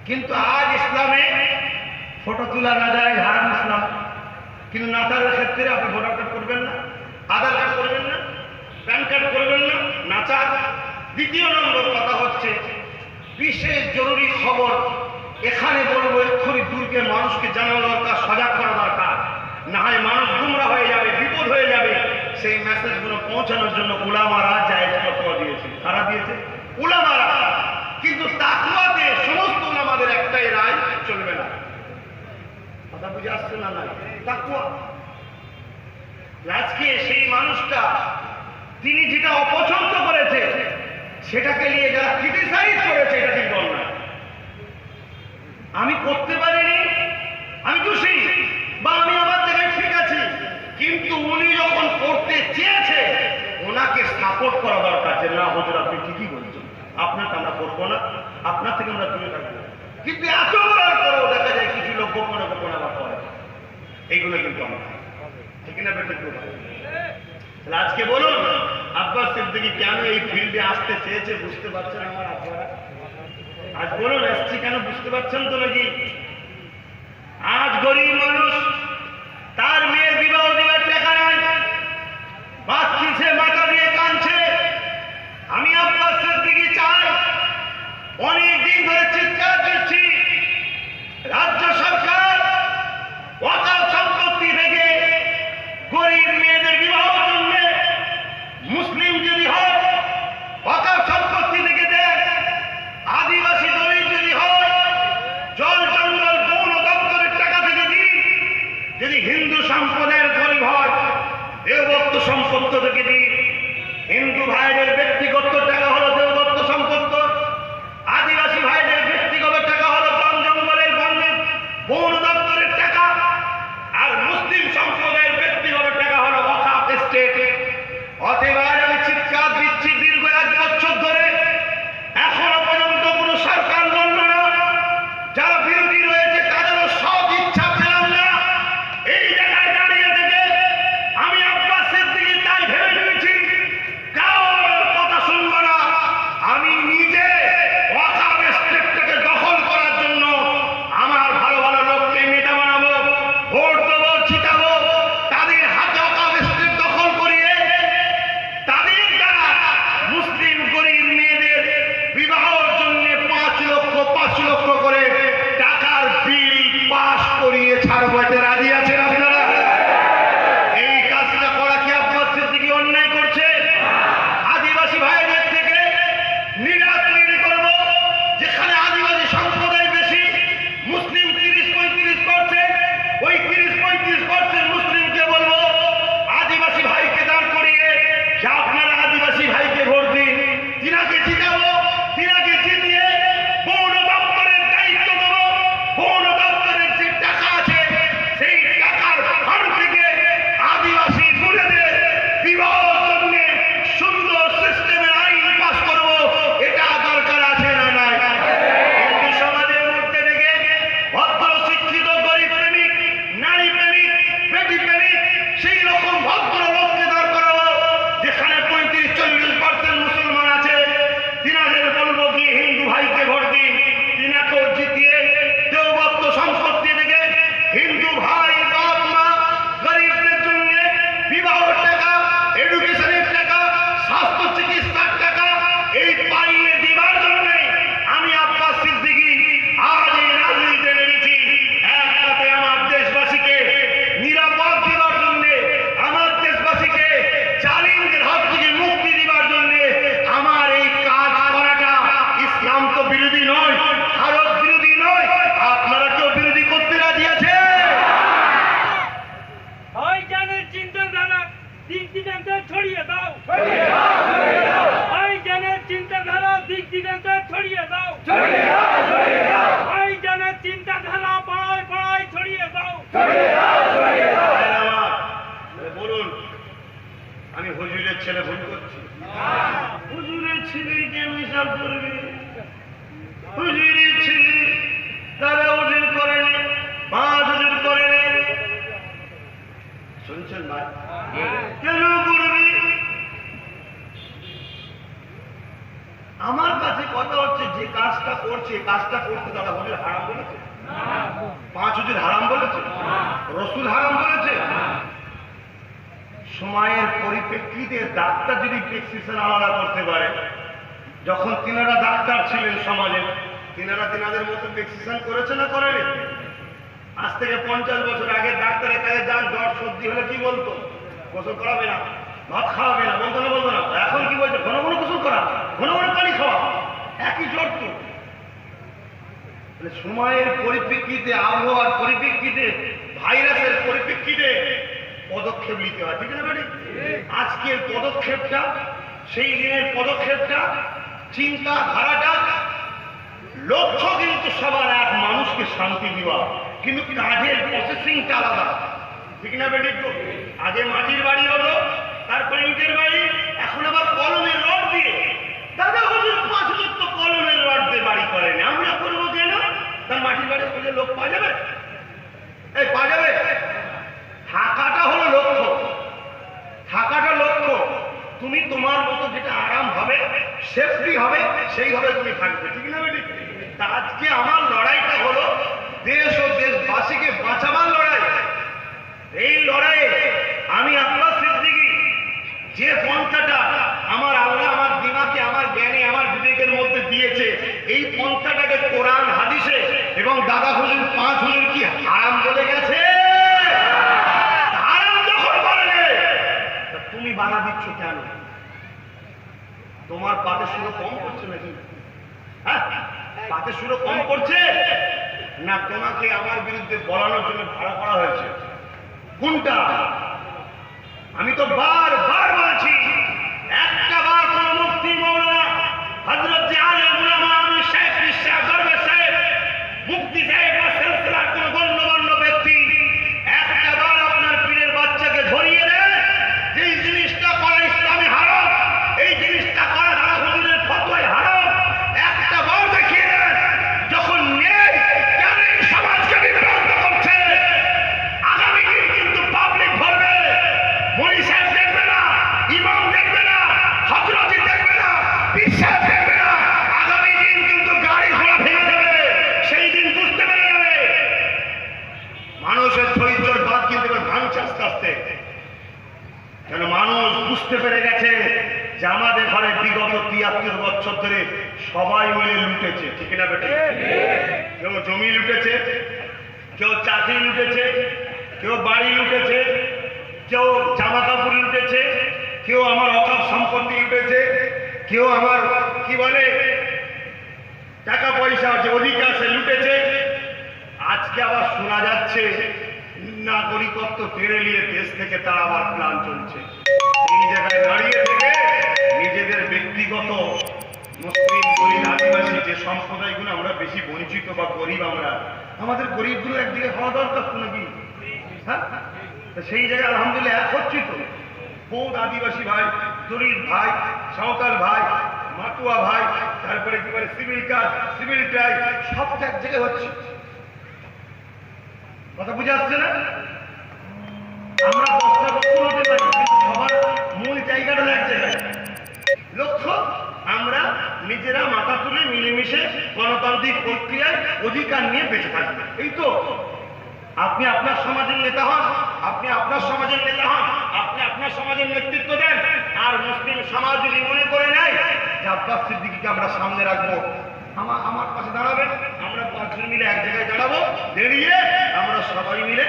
কিন্তু আজ ইসলামে ফটো তোলা না যায় হারাম ইসলাম, কিন্তু নাচারের ক্ষেত্রে আপনি ভোটার কার্ড করবেন না, আধার কার্ড করবেন না, প্যান কার্ড করবেন না, নাচার। দ্বিতীয় নম্বর কথা হচ্ছে বিশেষ জরুরি খবর এখানে বলবো, এক্ষুনি দূরকে মানুষকে জানানো দরকার, সজাগ করা দরকার, না হয় মানুষ গুমরা হয়ে যাবে, বিপদ হয়ে যাবে। সেই মেসেজগুলো পৌঁছানোর জন্য উলামারা জায়েজ ফতোয়া দিয়েছে। কারা দিয়েছে? উলামারা। কিন্তু তাকওয়াতে সমস্ত উলামাদের একটাই রায়, চলবে না। কথা বুঝে আসছে না? না তাকওয়া। আজকে সেই মানুষটা তিনি যেটা অপছন্দ করেছে সেটাকে নিয়ে যারা ক্রিটিসাইজ করেছে, এটা কিন্তু অন্যায়। আমি করতে পারিনি, আমি দোষী, বা আমি আমার জায়গায় ঠিক আছি, কিন্তু উনি যখন করতে চেয়েছে ওনাকে সাপোর্ট করা দরকার, যে না হুজুর আপনি ঠিকই বলছেন, আপনাকে আমরা করবো না, আপনার থেকে আমরা দূরে থাকবো। কিন্তু এত করার পরেও দেখা যায় কিছু লোক গোপনে গোপনে আবার করে, এইগুলো কিন্তু আমরা ঠিক না বেঠিক? আজকে বলুন আব্বাস সিদ্দিকী কেন এই ফিল্ডে আসতে চেয়েছে বুঝতে পারছেন আমার আপনারা? আজ বলুন এসছি কেন বুঝতে পারছেন তো নাকি? আজ গরিব মানুষ তার মেয়ের বিবাহ দেওয়ার টাকা নাই, বাচ্চিছে মাথা দিয়ে কাঁদছে। আমি আব্বাস সিদ্দিকী চাই, অনেক দিন ধরে চিৎকার দিচ্ছি, রাজ্য সরকার ওয়াকফ সম্পত্তি থেকে গরিব মেয়েদের বিবাহের জন্য মুসলিম যদি হয় ওয়াকফ সম্পত্তি থেকে দেয়, আদিবাসী দলিত যদি হয় জল জঙ্গল বন দপ্তরের টাকা থেকে দিন, যদি হিন্দু সম্প্রদায়ের গরিব হয় দেওদত্ত সম্পত্তি থেকে দিন। হিন্দু ভাইদের ব্যক্তিগত টাকা হলো দেওদত্ত সম্পত্তি, আদিবাসী ভাইদের ব্যক্তিগত টাকা হলো বন জঙ্গলের বন দপ্তরের টাকা, আর মুসলিম সম্প্রদায়ের ব্যক্তিগত টাকা হলো ওয়াকফ এস্টেট। অতএব আমি চিৎকার দিচ্ছি দীর্ঘ 1 বছর ধরে, এখনো পর্যন্ত কোন সরকার লড়ল না, যারা বিরোধী রয়েছে তাদেরও সব ইচ্ছা পেলাম না। এই জায়গায় দাঁড়িয়ে থেকে আমি আব্বাস সিদ্দিকী তাই ভেবে নিয়েছি বিরোধী নয়, ভারত বিরোধী নয়। আপনারা কেউ বিরোধী করতে রাজি আছে? ভাইজানের চিন্তাধারা দিক দিগন্তে ছড়িয়ে দাও, ভাইজানের চিন্তাধারা দিক দিগন্তে ছড়িয়ে দাও, ভাইজানের চিন্তাধারা পাড়ায় পাড়ায় ছড়িয়ে দাও। বলুন, আমি হুজুরের ছেলে ভুল করছি? হুজুরের ছেলে কেন হিসাব করবে? হুজুরের ছেলে তারা ওজন করেনি, 5 ওজন করেনি। শুনছেন ভাই? কেন করবি? আমার কাছে কথা হচ্ছে, যে কাজটা করছে কাজটা করতে তারা হুজুর হারাম বলেছে? 5 হুজুর হারাম বলেছে? রসুল হারাম বলেছে? সময়ের পরিপ্রেক্ষিতে ডাক্তার যদি প্রেসক্রিপশন আলাদা করতে পারে, যখন তিনারা ডাক্তার ছিলেন সমাজে, তিনাদের মতো প্রেসক্রিপশন করেছে না করেনি? আজ থেকে 50 বছর আগে ডাক্তারের কাছে যান, জ্বর সর্দি হলে কি বলতো? গোসল করাবে না, ভাত খাওয়াবে না, বলতো না বলতো না? এখন কি বলছে? ঘন ঘন গোসল করা, ঘন ঘন পানি খাওয়া, একই জ্বর তো। সময়ের পরিপ্রেক্ষিতে, আবহাওয়ার পরিপ্রেক্ষিতে, ভাইরাসের পরিপ্রেক্ষিতে পদক্ষেপ নিতে হয়, ঠিক না বেটি? আজকের পদক্ষেপটা, সেই দিনের পদক্ষেপটা, চিন্তাধারাটা, লক্ষ্য কিন্তু সবার এক, মানুষকে শান্তি দেওয়া, কিন্তু কাজের প্রসেসিংটা আলাদা, ঠিক না বেটি? আগে মাটির বাড়ি হলো, তারপরে ইটের বাড়ি, এখন আবার কলমের রড দিয়ে। দাদা হুজুর 5 লক্ষ কলমের রড দিয়ে বাড়ি করেন, আমরা করবো কেন? তার মাটির বাড়ি করলে লোক পাওয়া যাবে? এই পাওয়া যাবে? থাকাটা হলো লক্ষ্য, থাকাটা লক্ষ্য। তুমি তোমার মতো যেটা আরাম হবে, সেফটি হবে, সেইভাবে তুমি থাকবে, ঠিক না বেটি? তা আজকে আমার লড়াইটা হলো দেশ ও দেশবাসীকে বাঁচাবার লড়াই। এই লড়াইয়ে আমি আব্বাস সিদ্দিকী যে পন্থাটা আমার আল্লাহ আমার দিমাগে, আমার জ্ঞানে, আমার বিবেকের মধ্যে দিয়েছে, এই পন্থাটাকে কোরআন হাদিসে এবং দাদা হুজুর 5 হুজুর কি হারাম বলে গেছে? হারাম যখন বলে, তুমি বাধা দিচ্ছ কেন? তোমার পাতে সুরো কম করছে নাকি? হ্যাঁ, পাতে সুরো কম করছে না তোমাকে আমার বিরুদ্ধে বলানোর জন্য ভাড়া করা হয়েছে? কোনটা? আমি তো বারবার বলছি, একটা বার কোন মুফতি মৌলানা হযরত আলেম উলামা আমির সাহেব বিশ্বাস দরবার সাহেব মুফতি সাহেব বা সিলসিলার কোন গণ্যমান্য ব্যক্তি একটা বার আপনার পীরের বাচ্চাকে ধরিয়ে দেন যে এই জিনিসটা করা ইসলামে হারাম, এই জিনিসটা করা দাদা হুজুরের ফতোয়ায় হারাম, একটা বার দেখিয়ে দেন। যখন নেই কেন এই সমাজকে বিভ্রান্ত করছে? আগামী দিন কিন্তু পাবলিক ভরবে, মনি সাহেব দেখবে না, ইমাম দেখবে না, হযরতি দেখবে না, বিশ্বাস দেখবে না। আগামী দিন কিন্তু গাড়ি ঘোড়া ভেঙে যাবে, সেই দিন বুঝতে পেরে যাবে। মানুষের ধৈর্যের বাদ কিন্তু ভাঙছে আস্তে আস্তে, কেন মানুষ বুঝতে পেরে গেছে যে আমাদের ঘরে বিগত 73 বছর ধরে সবাই মিলে লুটেছে, ঠিক না বেটা? কেউ জমি লুটেছে, কেউ চাকরি লুটেছে, কেউ বাড়ি লুটেছে, কেউ জামা কাপড় লুটেছে, কেউ আমার অকাপ সম্পত্তি লুটেছে, কেউ আমার কি বলে টাকা পয়সা যে অধিকার সে লুটেছে। আজকে আবার শোনা যাচ্ছে নাগরিকত্ব কেড়ে নিয়ে দেশ থেকে তার আবার প্ল্যান চলছে। এই জায়গায় দাঁড়িয়ে থেকে নিজেদের ব্যক্তিগত মুসলিম, গরিব, আদিবাসী যে সম্প্রদায়গুলো আমরা বেশি বঞ্চিত বা গরিব, আমরা আমাদের গরিবগুলো একদিকে হওয়া দরকার তো নাকি? হ্যাঁ, সেই জায়গায় আলহামদুলিল্লাহ এক হচ্ছি তো। বৌদ্ধ আদিবাসী ভাই, দলিত ভাই, সাঁওতাল ভাই, মাতুয়া ভাই, তারপরে কি বলে সিভিল কাজ, সিভিল ট্রাই, সব এক জায়গায় হচ্ছে। কথা বুঝে আসছে না? আমরা 10টা লক্ষ্য হতে পারি, কিন্তু সবার মূল জায়গাটা এক জায়গায়। লক্ষ্য আমরা নিজেরা মাথা তুলে মিলেমিশে গণতান্ত্রিক প্রক্রিয়ায় অধিকার নিয়ে বেঁচে থাকবে, এই তো। আপনি আপনার সমাজের নেতা হন, আপনি আপনার সমাজের নেতা হন, আপনি আপনার সমাজের নেতৃত্ব দেন। আর মুসলিম সমাজ যদি মনে করে নেয় যে আব্বাস সিদ্দিকীকে আমরা সামনে রাখবো, আমার পাশে দাঁড়াবেন, আমরা 5 জন মিলে এক জায়গায় দাঁড়াবো, দাঁড়িয়ে আমরা সবাই মিলে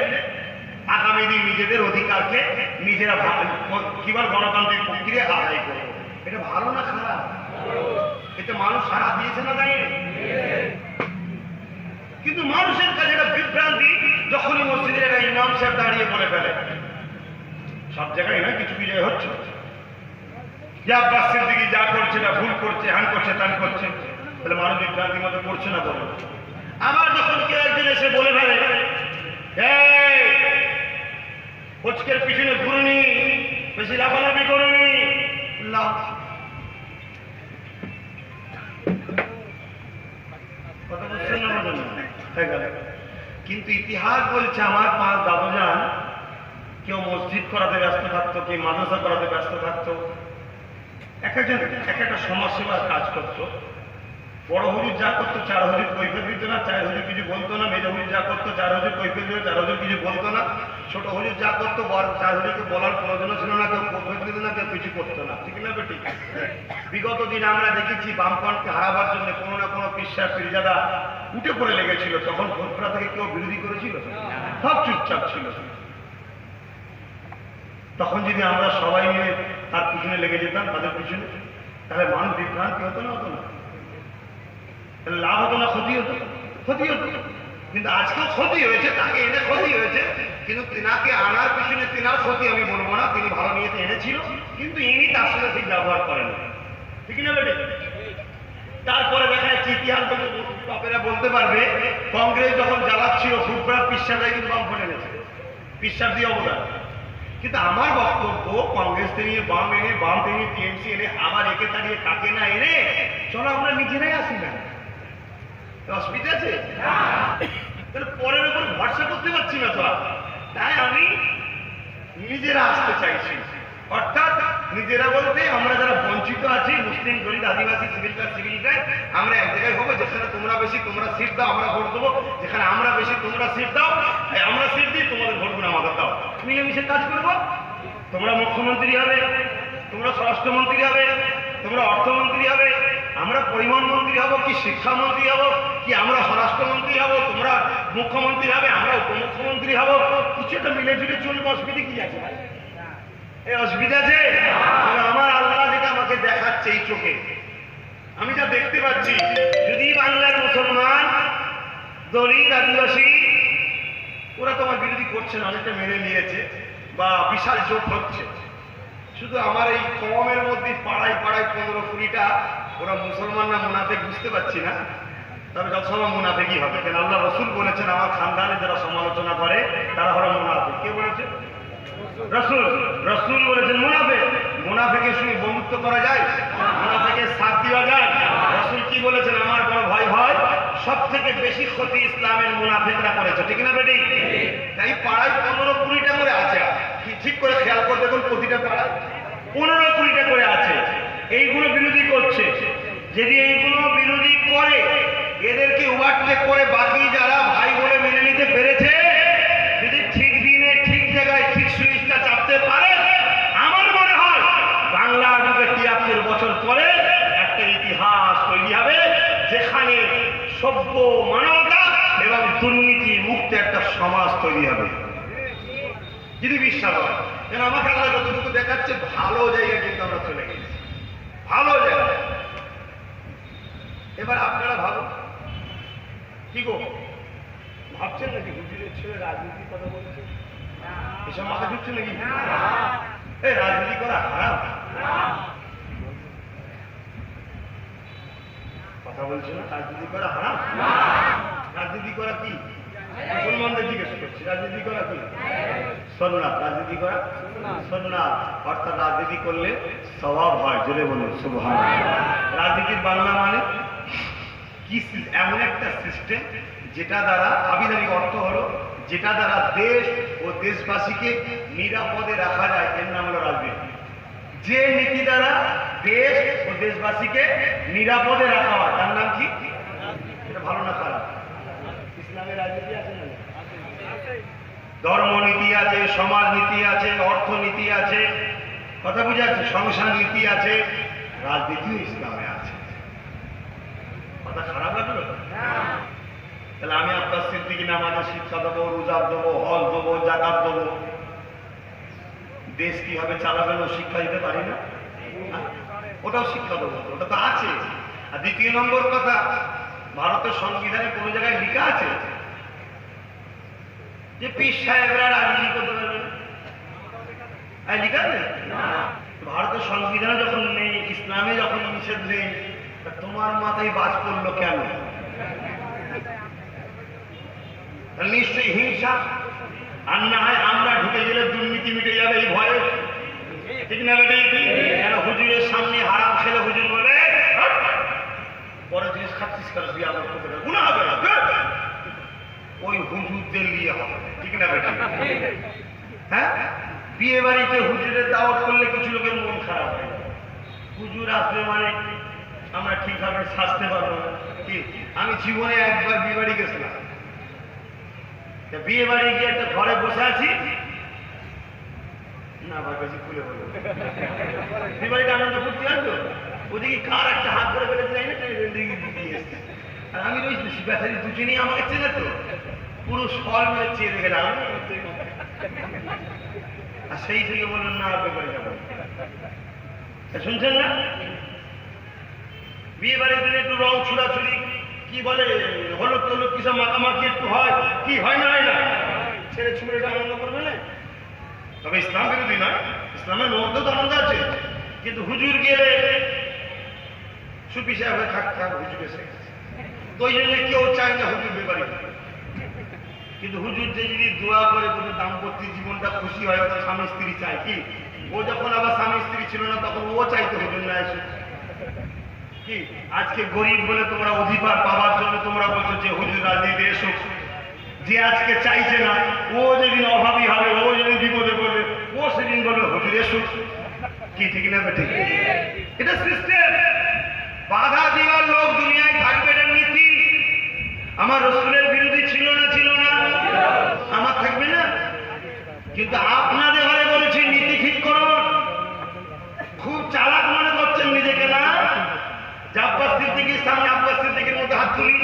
আগামী দিন নিজেদের অধিকারকে নিজেরা কিভাবে গণতান্ত্রিক প্রক্রিয়া আদায় করবো। এটা ভালো না খারাপ? এতে মানুষ সারা দিয়েছে না দেয়নি? সাহেব দাঁড়িয়ে বলে ফেলে, সব জায়গায় না, কিছু কিছু জায়গায় হচ্ছে, যে আব্বাস সিদ্দিকী যা করছে না ভুল করছে, হ্যান করছে, তান করছে, তাহলে মানুষ বিভ্রান্তির মধ্যে করছে না বলে। আবার যখন কেউ একজন এসে বলে ফেলে, এই কোচকের পিছনে ঘুরুনি, বেশি লাফালাফি করুনি, লাভ কথা বলছেন না বলেন না, হয়ে গেল। কিন্তু ইতিহাস বলছে আমার পাঁচ দাদুজান কেউ মসজিদ করাতে ব্যস্ত থাকতো, কেউ মাদ্রাসা করাতে ব্যস্ত থাকতো, এক একজন এক একটা সমাজসেবার কাজ করতো। বড় হুজুর যা করতো চার হুজুর কৈফিয়ত দিত না, চার হুজুর কিছু বলতো না। মেজ হুজুর যা করতো চার হুজুর কৈফিয়ত দিত, চার হুজুর কিছু বলতো না। ছোট হুজুর যা করতো চার হুজুরকে বলার প্রয়োজন ছিল না, কেউ কৈফিয়ত দিত না, কেউ কিছু করতো না, ঠিক না বেটি? বিগত দিন আমরা দেখেছি বামপন্থকে হারাবার জন্য কোনো না কোনো পিসা পীরজাদা উঠে পড়ে লেগেছিল, তখন ভোটরা থেকে কেউ বিরোধী করেছিল? সব চুপচাপ ছিল। তখন যদি আমরা সবাই মিলে তার পিছনে লেগে যেতাম, তাদের পিছনে, তাহলে মানুষ বিভ্রান্তি হতো না, হতো না? তাহলে লাভ হতো না ক্ষতি হতো? ক্ষতি হতো। কিন্তু আজকেও ক্ষতি হয়েছে, তাকে এনে ক্ষতি হয়েছে, কিন্তু তিনাকে আনার পিছনে তিনার ক্ষতি আমি বলবো না, তিনি ভালো নিয়েতে এনেছিল, কিন্তু ইনি তার সাথে ঠিক ব্যবহার করেন, ঠিক না বেটে? তারপরে দেখা যাচ্ছে ইতিহাস বাপেরা বলতে পারবে, কংগ্রেস যখন জ্বালাচ্ছিল ফুটবল পিসাবরাই কিন্তু বাম ফোনে এনেছে, পিসাব দিয়ে অবদান। কিন্তু আমার বক্তব্য, কংগ্রেস থেকে বাম এনে, বাম থেকে টিএমসি এনে, আবার একে তাড়িয়ে তাকে না এনে চলো আমরা নিজেরাই আসি না, অসুবিধা আছে? তাহলে পরের উপর ভরসা করতে পারছি না তো, তাই আমি নিজেরা আসতে চাইছি। অর্থাৎ নিজেরা বলতে আমরা যারা বঞ্চিত আছি, মুসলিম, দলিত, আদিবাসী, সিভিল কাস্ট, সিভিল ট্রাইব, আমরা এক জায়গায় হবো, যেখানে তোমরা বেশি তোমরা সিট দাও আমরা ভোট দেবো, যেখানে আমরা বেশি তোমরা সিট দাও আমরা সিট দিই, তোমাদের ভোটগুলো আমাদের দাও, মিলেমিশে কাজ করবো। তোমরা মুখ্যমন্ত্রী হবে, তোমরা স্বরাষ্ট্রমন্ত্রী হবে, তোমরা অর্থমন্ত্রী হবে, আমরা পরিবহন মন্ত্রী হব, কি শিক্ষামন্ত্রী হব, কি আমরা স্বরাষ্ট্রমন্ত্রী হব, তোমরা মুখ্যমন্ত্রী হবে, আমরা উপমুখ্যমন্ত্রী হব, কিছু একটা মিলে ঝুলে চলবে, অসুবিধা কি আছে? এই অসুবিধা আছে? আমার আল্লাহ যেটা আমাকে দেখাচ্ছে এই চোখে, আমি যা দেখতে পাচ্ছি, যদি বাংলার মুসলমান, দলিত, আদিবাসী ওরা তোমার বিরোধী করছে না, অনেকটা মেনে নিয়েছে বা বিশাল জোট হচ্ছে, শুধু আমার এই কমের মধ্যে পাড়ায় পাড়ায় 15-20টা ওরা মুসলমান না মুনাফিক বুঝতে পারছি না, তবে যতসময় মুনাফিকই হবে। কেন আল্লাহ রসুল বলেছেন আমার খানদানে যারা সমালোচনা করে তারা হলো মুনাফিক। কে বলেছে? রসুল। রসুল বলেছেন মুনাফিক। মুনাফিকের সঙ্গে বন্ধুত্ব করা যায়? মুনাফিকের সাথ দেওয়া যায়? রসুল কি বলেছেন? আমার বড় ভয় হয় সব থেকে বেশি ক্ষতি ইসলামের মুনাফিকরা করেছে, ঠিক না বেটি? তাই পাড়ায় 15-20টা করে আছে, ঠিক করে খেয়াল করে দেখুন, প্রতিটা পাড়ায় 15-20টা করে আছে, এইগুলো বিরোধী করছে। যদি এইগুলো বিরোধী করে, এদেরকে ওভারটেক করে বাকি যারা ভাই বলে মেনে নিতে পেরেছে, যদি ঠিক দিনে ঠিক জায়গায় ঠিক সুইচটা চাপতে পারে, আমার মনে হয় বাংলার বুকে 73 বছর পরে একটা ইতিহাস তৈরি হবে, যেখানে সভ্য মানবতা এবং দুর্নীতি মুক্ত একটা সমাজ তৈরি হবে, যদি বিশ্বাস হয়। কেন আমাকে আল্লাহ যতটুকু দেখাচ্ছে ভালো জায়গা, কিন্তু আমরা চলে গেছি ভালো জায়গা। এবার আপনারা ভাবুন, কি গো ভাবছেন নাকি হুজুরের ছেলে রাজনীতির কথা বলছে? এসব মাথা ঢুকছে নাকি? এই রাজনীতি করা হারাম কথা বলছে না? রাজনীতি করা হারাম? রাজনীতি করা কি? মুসলমানদের জিজ্ঞেস করছি, রাজনীতি করা কি? সুন্নাত। রাজনীতি করা সুন্নাত, অর্থাৎ রাজনীতি করলে সওয়াব হয়। জোরে বলুন সুবহানাল্লাহ। রাজনীতির বাংলা মানে কি? এমন একটা সিস্টেম যেটা দ্বারা, আবিধানিক অর্থ হলো যেটা দ্বারা দেশ ও দেশবাসীকে নিরাপদে রাখা যায়, এর নাম হলো রাজনীতি। যে নীতি দ্বারা দেশ ও দেশবাসীকে নিরাপদে রাখা হয় তার নাম কি? এটা ভালো না খারাপ? ইসলামের রাজনীতি আছে না? ধর্মনীতি আছে, সমাজনীতি আছে, অর্থনীতি আছে, কথা বুঝে আছে, সংসার নীতি আছে, রাজনীতিও ইসলামে আছে। কথা খারাপ লাগলো? তাহলে আমি আপনার সিদ্দিকী নামাজের শিক্ষা দেবো, রোজা দেবো, হজ দেবো, জাকাত দেবো, দেশ কিভাবে চালাবেন ও শিক্ষা দিতে পারি না? ওটাও শিক্ষা দেবো, ওটা তো আছে। আর দ্বিতীয় নম্বর কথা, ভারতের সংবিধানে কোনো জায়গায় লেখা আছে যে পীর সাহেবরা রাজনীতি করতে পারবে না? লিখা নেই ভারতের সংবিধানে যখন নেই, ইসলামে যখন নিষেধ নেই, তা তোমার মাথায় বাজ পড়লো কেন? নিশ্চয়ই হিংসা, আর না হয় আমরা ঢুকে গেলে দুর্নীতি মিটে যাবে এই ভয়ে, ঠিক না বেটি? কেন হুজুরের সামনে হারাম খেলে হুজুর বলে পরে জিনিস খাচ্ছিস কেন, বিয়ে আমার করতে হবে, গুনাহ হবে না, ওই হুজুরদের নিয়ে হবে, ঠিক না বেটি? হ্যাঁ, বিয়ে বাড়িতে হুজুরের দাওয়াত করলে কিছু লোকের মন খারাপ হয়, হুজুর আসবে মানে আমরা ঠিকভাবে সাজতে পারবো না। কি, আমি জীবনে একবার বিয়ে বাড়ি গেছিলাম, বিয়ে বাড়ি গিয়ে একটা ঘরে বসে আছি না, আমার কাছে খুলে বলো, বিয়ে বাড়িতে আনন্দ করতে আসতো, ওদিকে কার একটা হাত ধরে ফেলে যাই না, আর আমি রয়েছি ব্যাটারি দুজনেই আমাকে চেনে তো, পুরো সল মেরে চেয়ে দেখে না, আর সেই থেকে বললেন না বিয়ে বাড়ি যাবো। শুনছেন না, বিয়ে বাড়ির দিনে একটু রং ছুড়াছুড়ি, কি বলে হলুদ টলুদ কিসব মাখামাখি একটু হয়, কি হয় না, হয় না, ছেলে ছুড়ে আনন্দ করবে না? তবে ইসলাম বিরোধী নয়, ইসলামের মধ্যেও তো আনন্দ আছে, কিন্তু হুজুর গেলে সুফি সাহেবের থাক হুজুর এসে, তো ওই জন্য কেউ চায় না হুজুর বিয়ে বাড়ি। কিন্তু হুজুর যে যদি দোয়া করে কোনো দাম্পত্য জীবনটা খুশি হয়, ওটা স্বামী স্ত্রী চায়। কি, ও যখন আবার স্বামী স্ত্রী ছিল না তখন ও চাইতো হুজুর না এসে। কি, আজকে গরিব বলে তোমরা অধিকার পাওয়ার জন্য তোমরা বলছো যে হুজুর রাজনীতি এসো, যে আজকে চাইছে না ও যেদিন অভাবী হবে, ও যেদিন বিপদে পড়বে, ও সেদিন বলবে হুজুর এসো। কি, ঠিক না বেঠিক? এটা সিস্টেম, বাধা দেওয়ার লোক দুনিয়ায় থাকবে, এটা নীতি। আমার রসুলের বিরোধী ছিল না, ছিল না, আমার থাকবে না। কিন্তু আপনাদের ঘরে বলেছি নীতি ঠিক করুন। খুব চালাক মনে করছেন নিজেকে না? আব্বাস সিদ্দিকীর সামনে আব্বাস সিদ্দিকীর মতো হাত তুলি,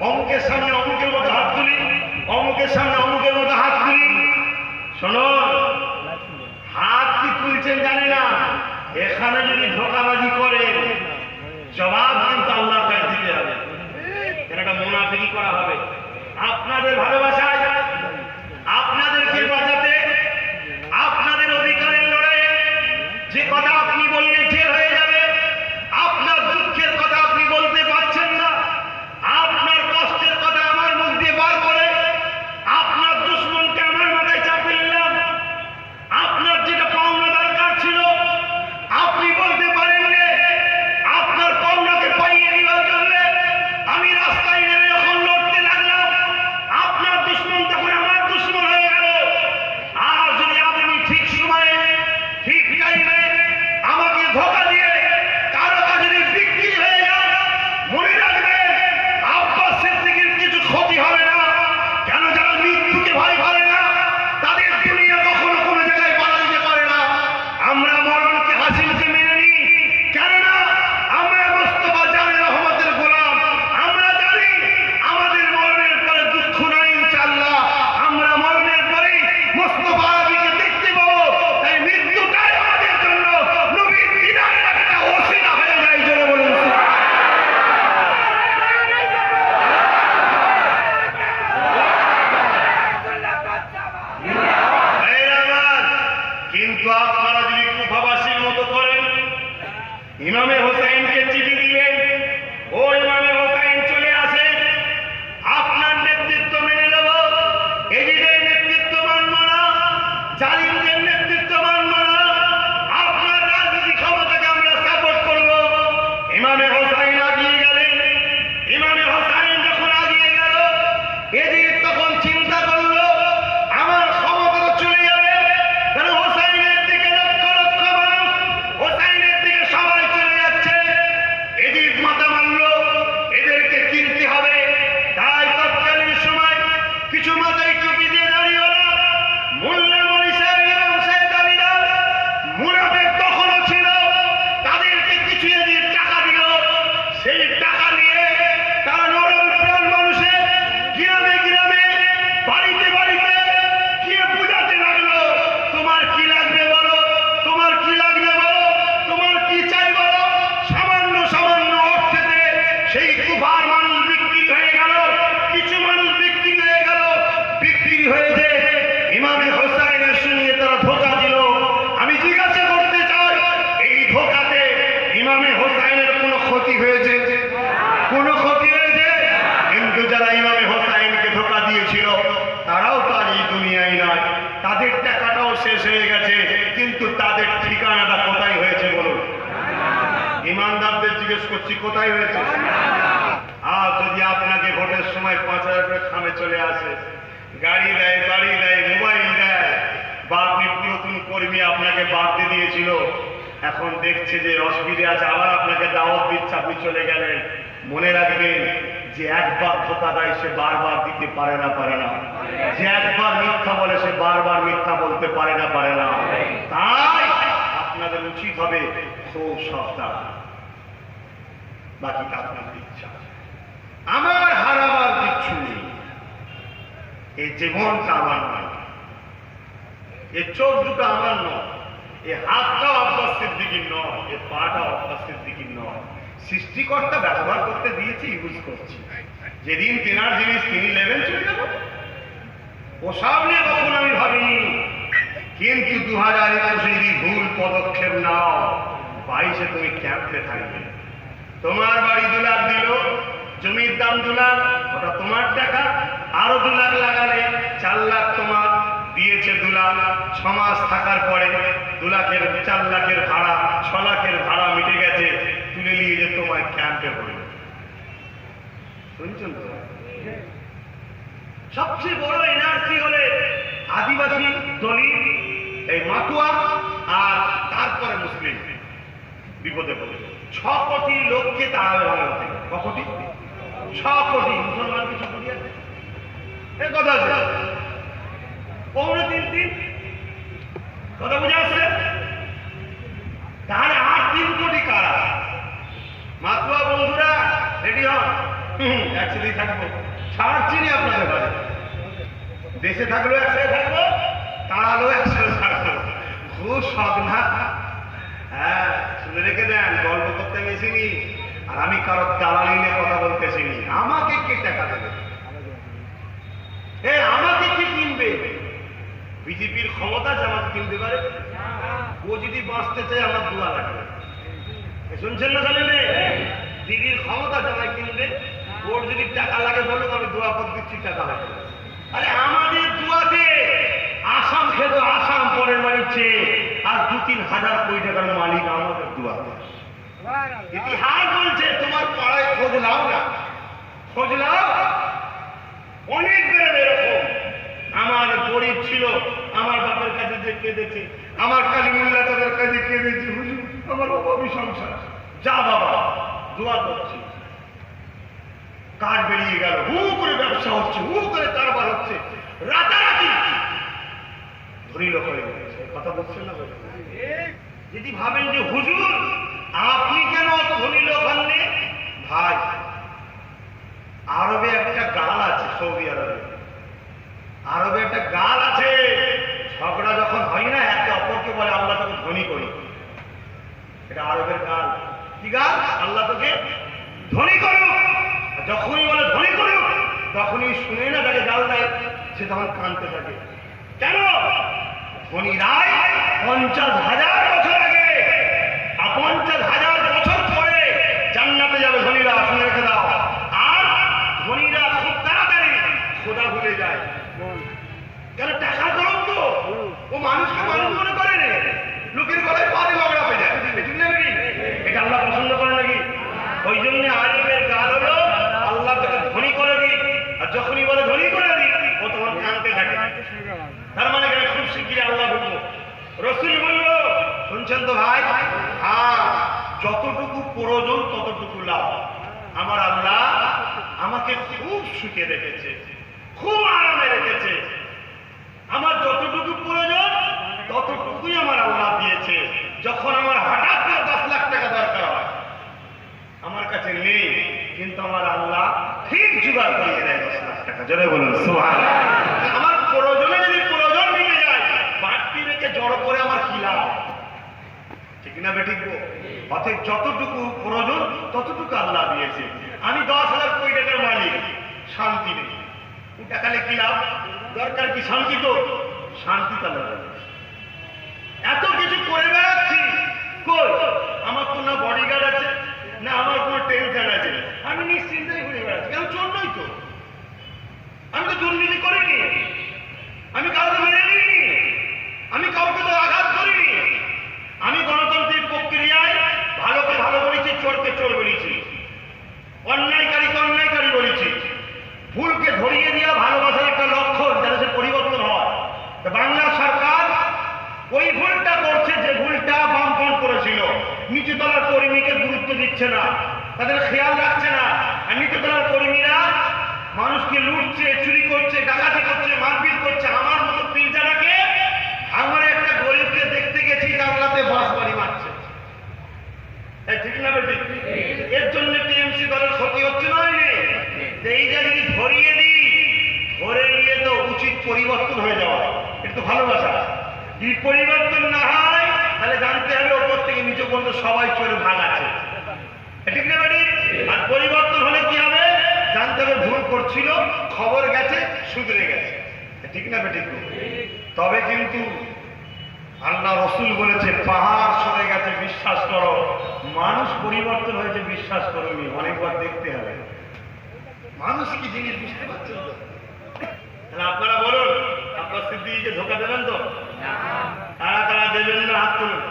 অমুকের সামনে অমুকের মতো হাত তুলি, অমুকের সামনে অমুকের মতো হাত তুলি। শোনো, হাত কি তুলছেন জানি না, এখানে যদি ধোঁকাবাজি করে জবাব কিন্তু আল্লাহর কাছে দিতে হবে, এটা মুনাফিকি করা হবে। আপনাদের ভালোবাসায়, আপনাদেরকে বাঁচাতে, আপনাদের অধিকারের লড়াইয়ে যে কথা আপনি বললে জেল হয়ে যাবে, আপনার দুঃখের কথা আপনি বলতে পারছেন না, আপনার কষ্টের কথা আমার মুখ দিয়ে বার করে আপনার দুশ্মনকে আমার মাথায় চাপিয়ে নিলাম, আপনার যেটা পাওনা দরকার ছিল আপনি বলতে পারেননি, আপনার পাওনাকে পাইয়ে দেওয়ার জন্য আমি রাস্তায় নেমে যখন লড়তে লাগলাম, আপনার দুশ্মন করছি, কোথায় হয়েছে? আর যদি আপনাকে ভোটের সময় 5,000 করে খামে চলে আসে, গাড়ি দেয়, বাড়ি দেয়, মোবাইল দেয়, বা আপনি নতুন কর্মী আপনাকে বাড়তে দিয়েছিল, এখন দেখছে যে অসুবিধে আছে, আবার আপনাকে দাওয়াত দিচ্ছে, আপনি চলে গেলেন, মনে রাখবেন যে একবার ধোকা দেয় সে বারবার দিতে পারে না। যে একবার মিথ্যা বলে সে বারবার মিথ্যা বলতে পারে না। তাই আপনাদের উচিত হবে খুব সাবধান। বাকিটা আপনাদের ইচ্ছা। আমার হারাবার কিচ্ছু নেই। এই জীবনটা আমার নয়, এই চোখ দুটো আমার নয়, এই হাতটাও আব্বাস সিদ্দিকীর নয়, এই পাটাও আব্বাস সিদ্দিকীর নয়। সৃষ্টিকর্তা ব্যবহার করতে দিয়েছে, ইউজ করছি। যেদিন কেনার জিনিস কিনে নেবেন চলে যাবো, ওসব নিয়ে কখন আমি ভাবিনি। কিন্তু 2021 যদি ভুল পদক্ষেপ নাও, 22-এ তুমি ক্যাম্পে থাকবে। তোমার বাড়ি 2 লাখ দিল, জমির দাম 2 লাখ, ওটা তোমার টাকা। আরো 2 লাখ লাগালে 4 লাখ তোমার, দিয়েছে 2 লাখ। 6 মাস থাকার পরে 2 লাখের 4 লাখের ভাড়া, 6 লাখের ভাড়া মিটে গেছে, তুলে নিয়ে যে তোমার ক্যাম্পে পড়বে। শুনছেন তো? সবচেয়ে বড় এনআরসি হলে আদিবাসী, দলিত, এই মাতুয়া, আর তারপরে মুসলিম বিপদে পড়ে। 6 কোটি লোককে তাড়াবে বাংলা থেকে। ক কোটি? 6 কোটি। মুসলমান কি 6 কোটি আছে? এই কথা আছে, 3.5 কথা বুঝে আসছে? তাহলে 3 কোটি কারা? মাতুয়া বন্ধুরা রেডি হন, একসাথেই থাকবো, ছাড়ছি না আপনাদের বাড়ি। দেশে থাকলেও একসাথে থাকবো, তাড়ালেও একসাথে থাকবো। খুব শখ না? হ্যাঁ, শুনে রেখে দেন, গল্প করতে মেশিনি, আর আমি কারো দালালি নিয়ে কথা বলতেছিনি। আমাকে কে টাকা দেবে? আমাকে কি কিনবে? বিজেপির ক্ষমতা যে আমাকে কিনতে পারে? ও যদি বাঁচতে চায় আমার দোয়া লাগবে। শুনছেন না? জানেন দিদির ক্ষমতা জামাই কিনবে, ওর যদি টাকা লাগে বলুক, আমি দোয়া করে দিচ্ছি, টাকা লাগবে। আরে আমাদের দোয়াতে আসাম খেত, আসাম পরের বাড়িচ্ছে, আর 2-3 হাজার কোটি টাকার মালিক আমাদের দোয়াতে। ইতিহাস বলছে, তোমার পাড়ায় খোঁজ নাও না, খোঁজ নাও, অনেক বেড়ে এরকম। আমার গরিব ছিল, আমার বাবার কাছে যে কেঁদেছে, আমার কালিমুল্লাহ তাদের কাছে কেঁদেছি, হুজুর আমার অভাবী সংসার। যা বাবা, দোয়া করছি। কাজ বেরিয়ে গেল, হু করে ব্যবসা হচ্ছে, হু করে কারবার হচ্ছে, রাতারাতি ধনী লোক হয়ে গেছে। কথা বলছেন না? যদি ভাবেন যে হুজুর আপনি কেন অত ধনী লোক হননি, ভাই আরবে একটা গাল আছে, সৌদি আরবে একটা গাল আছে, ঝগড়া যখন হয় না, একে অপরকে বলে আল্লাহ তোকে ধনী করি। এটা আরবের গাল। কি গাল? আল্লাহ তোকে ধনী করো। যখনই বলে ধনী করো, তখনই শুনে না তাকে গাল দেয়, সে তখন কাঁদতে থাকে। কেন? ধনীরাই 50,000 বছর আগে, 50,000 বছর পরে জান্নাতে যাবে ধনীরা, শুনে রেখে দাও। আর ধনীরা খুব তাড়াতাড়ি খোদা ভুলে যায়। কেন? টাকার গরম তো, ও মানুষকে মানুষ মনে করে না, লোকের গলায় পা দিয়ে লগড়া পেয়ে যায়। এটা আল্লাহ পছন্দ করে নাকি? ওই জন্য আরবের গাল হলো আল্লাহ তাকে ধনী করে দিই, আর যখনই বলে ধনী করে দিই, ও তখন কাঁদতে থাকে। তার মানে খুব শিগগিরই আল্লাহ বলবো, রসুল বললো, শুনছেন তো ভাই? হ্যাঁ, যতটুকু প্রয়োজন ততটুকু লাভ। আমার আল্লাহ আমাকে খুব সুখে রেখেছে, খুব আরামে রেখেছে। আমার যতটুকু প্রয়োজন ততটুকুই আমার আল্লাহ দিয়েছে। যখন আমার হঠাৎ করে 10 লাখ টাকা দরকার হয়, আমার কাছে নেই, কিন্তু আমার আল্লাহ ঠিক জোগাড় করিয়ে দেয় 10 লাখ টাকা। জোরে বলুন সুবহানাল্লাহ। আমার প্রয়োজনে যদি প্রয়োজন মিটে যায়, বাড়তি রেখে জড়ো করে আমার কি লাভ? ঠিক না বেঠিক? অতএব যতটুকু প্রয়োজন ততটুকু আল্লাহ দিয়েছে। আমি 10,000 কোটি টাকার মালিক, শান্তি নেই, টাকালে কি লাভ? দরকার কি শান্তি? তো শান্তি তো আল্লাহ দিয়েছে। এত কিছু করে বেড়াচ্ছি, কই আমার তো না বডিগার্ড আছে, না আমার কোনো টেনশন আছে, আমি নিশ্চিন্তায় ঘুরে বেড়াচ্ছি। কেন? চোর নই তো, আমি তো দুর্নীতি করিনি, আমি কাউকে মেরে দিইনি, আমি কাউকে তো আঘাত করিনি। আমি গণতান্ত্রিক প্রক্রিয়ায় ভালোকে ভালো বলেছি, চোরকে চোর বলেছি। তাদের খেয়াল রাখছে না। আর নিত্যতলার কর্মীরা মানুষকে লুটছে, চুরি করছে, ডাকাতি করছে, মারপিট করছে। আমার মতো পীরজাদাকে আমার একটা গরিবকে দেখতে গেছি জানলাতে বাস বাড়ি মারছে। ঠিক না বেটি? এর জন্য টিএমসি দলের ক্ষতি হচ্ছে না, হয়নি? এই যে যদি ধরিয়ে দিই, ধরে নিয়ে তো উচিত পরিবর্তন হয়ে যাওয়া, একটু ভালোবাসা। যদি পরিবর্তন না হয় তাহলে জানতে হবে ওপর থেকে নিচে পর্যন্ত সবাই চোরে ভাগ আছে। ঠিক না বেটি? আর পরিবর্তন হলে কি হবে? জানতে হবে ভুল করছিল, খবর গেছে, শুধরে গেছে। ঠিক না বেটি? তবে কিন্তু আল্লাহ রসুল বলেছে পাহাড় সরে গেছে বিশ্বাস করো, মানুষ পরিবর্তন হয়েছে বিশ্বাস করোনি। অনেকবার দেখতে হবে মানুষ কি জিনিস, বুঝতে পারছেন তো? তাহলে আপনারা বলুন, আপনার সিদ্দিকীকে ধোকা দেবেন তো? কারা কারা দেবেন না হাত তুলুন।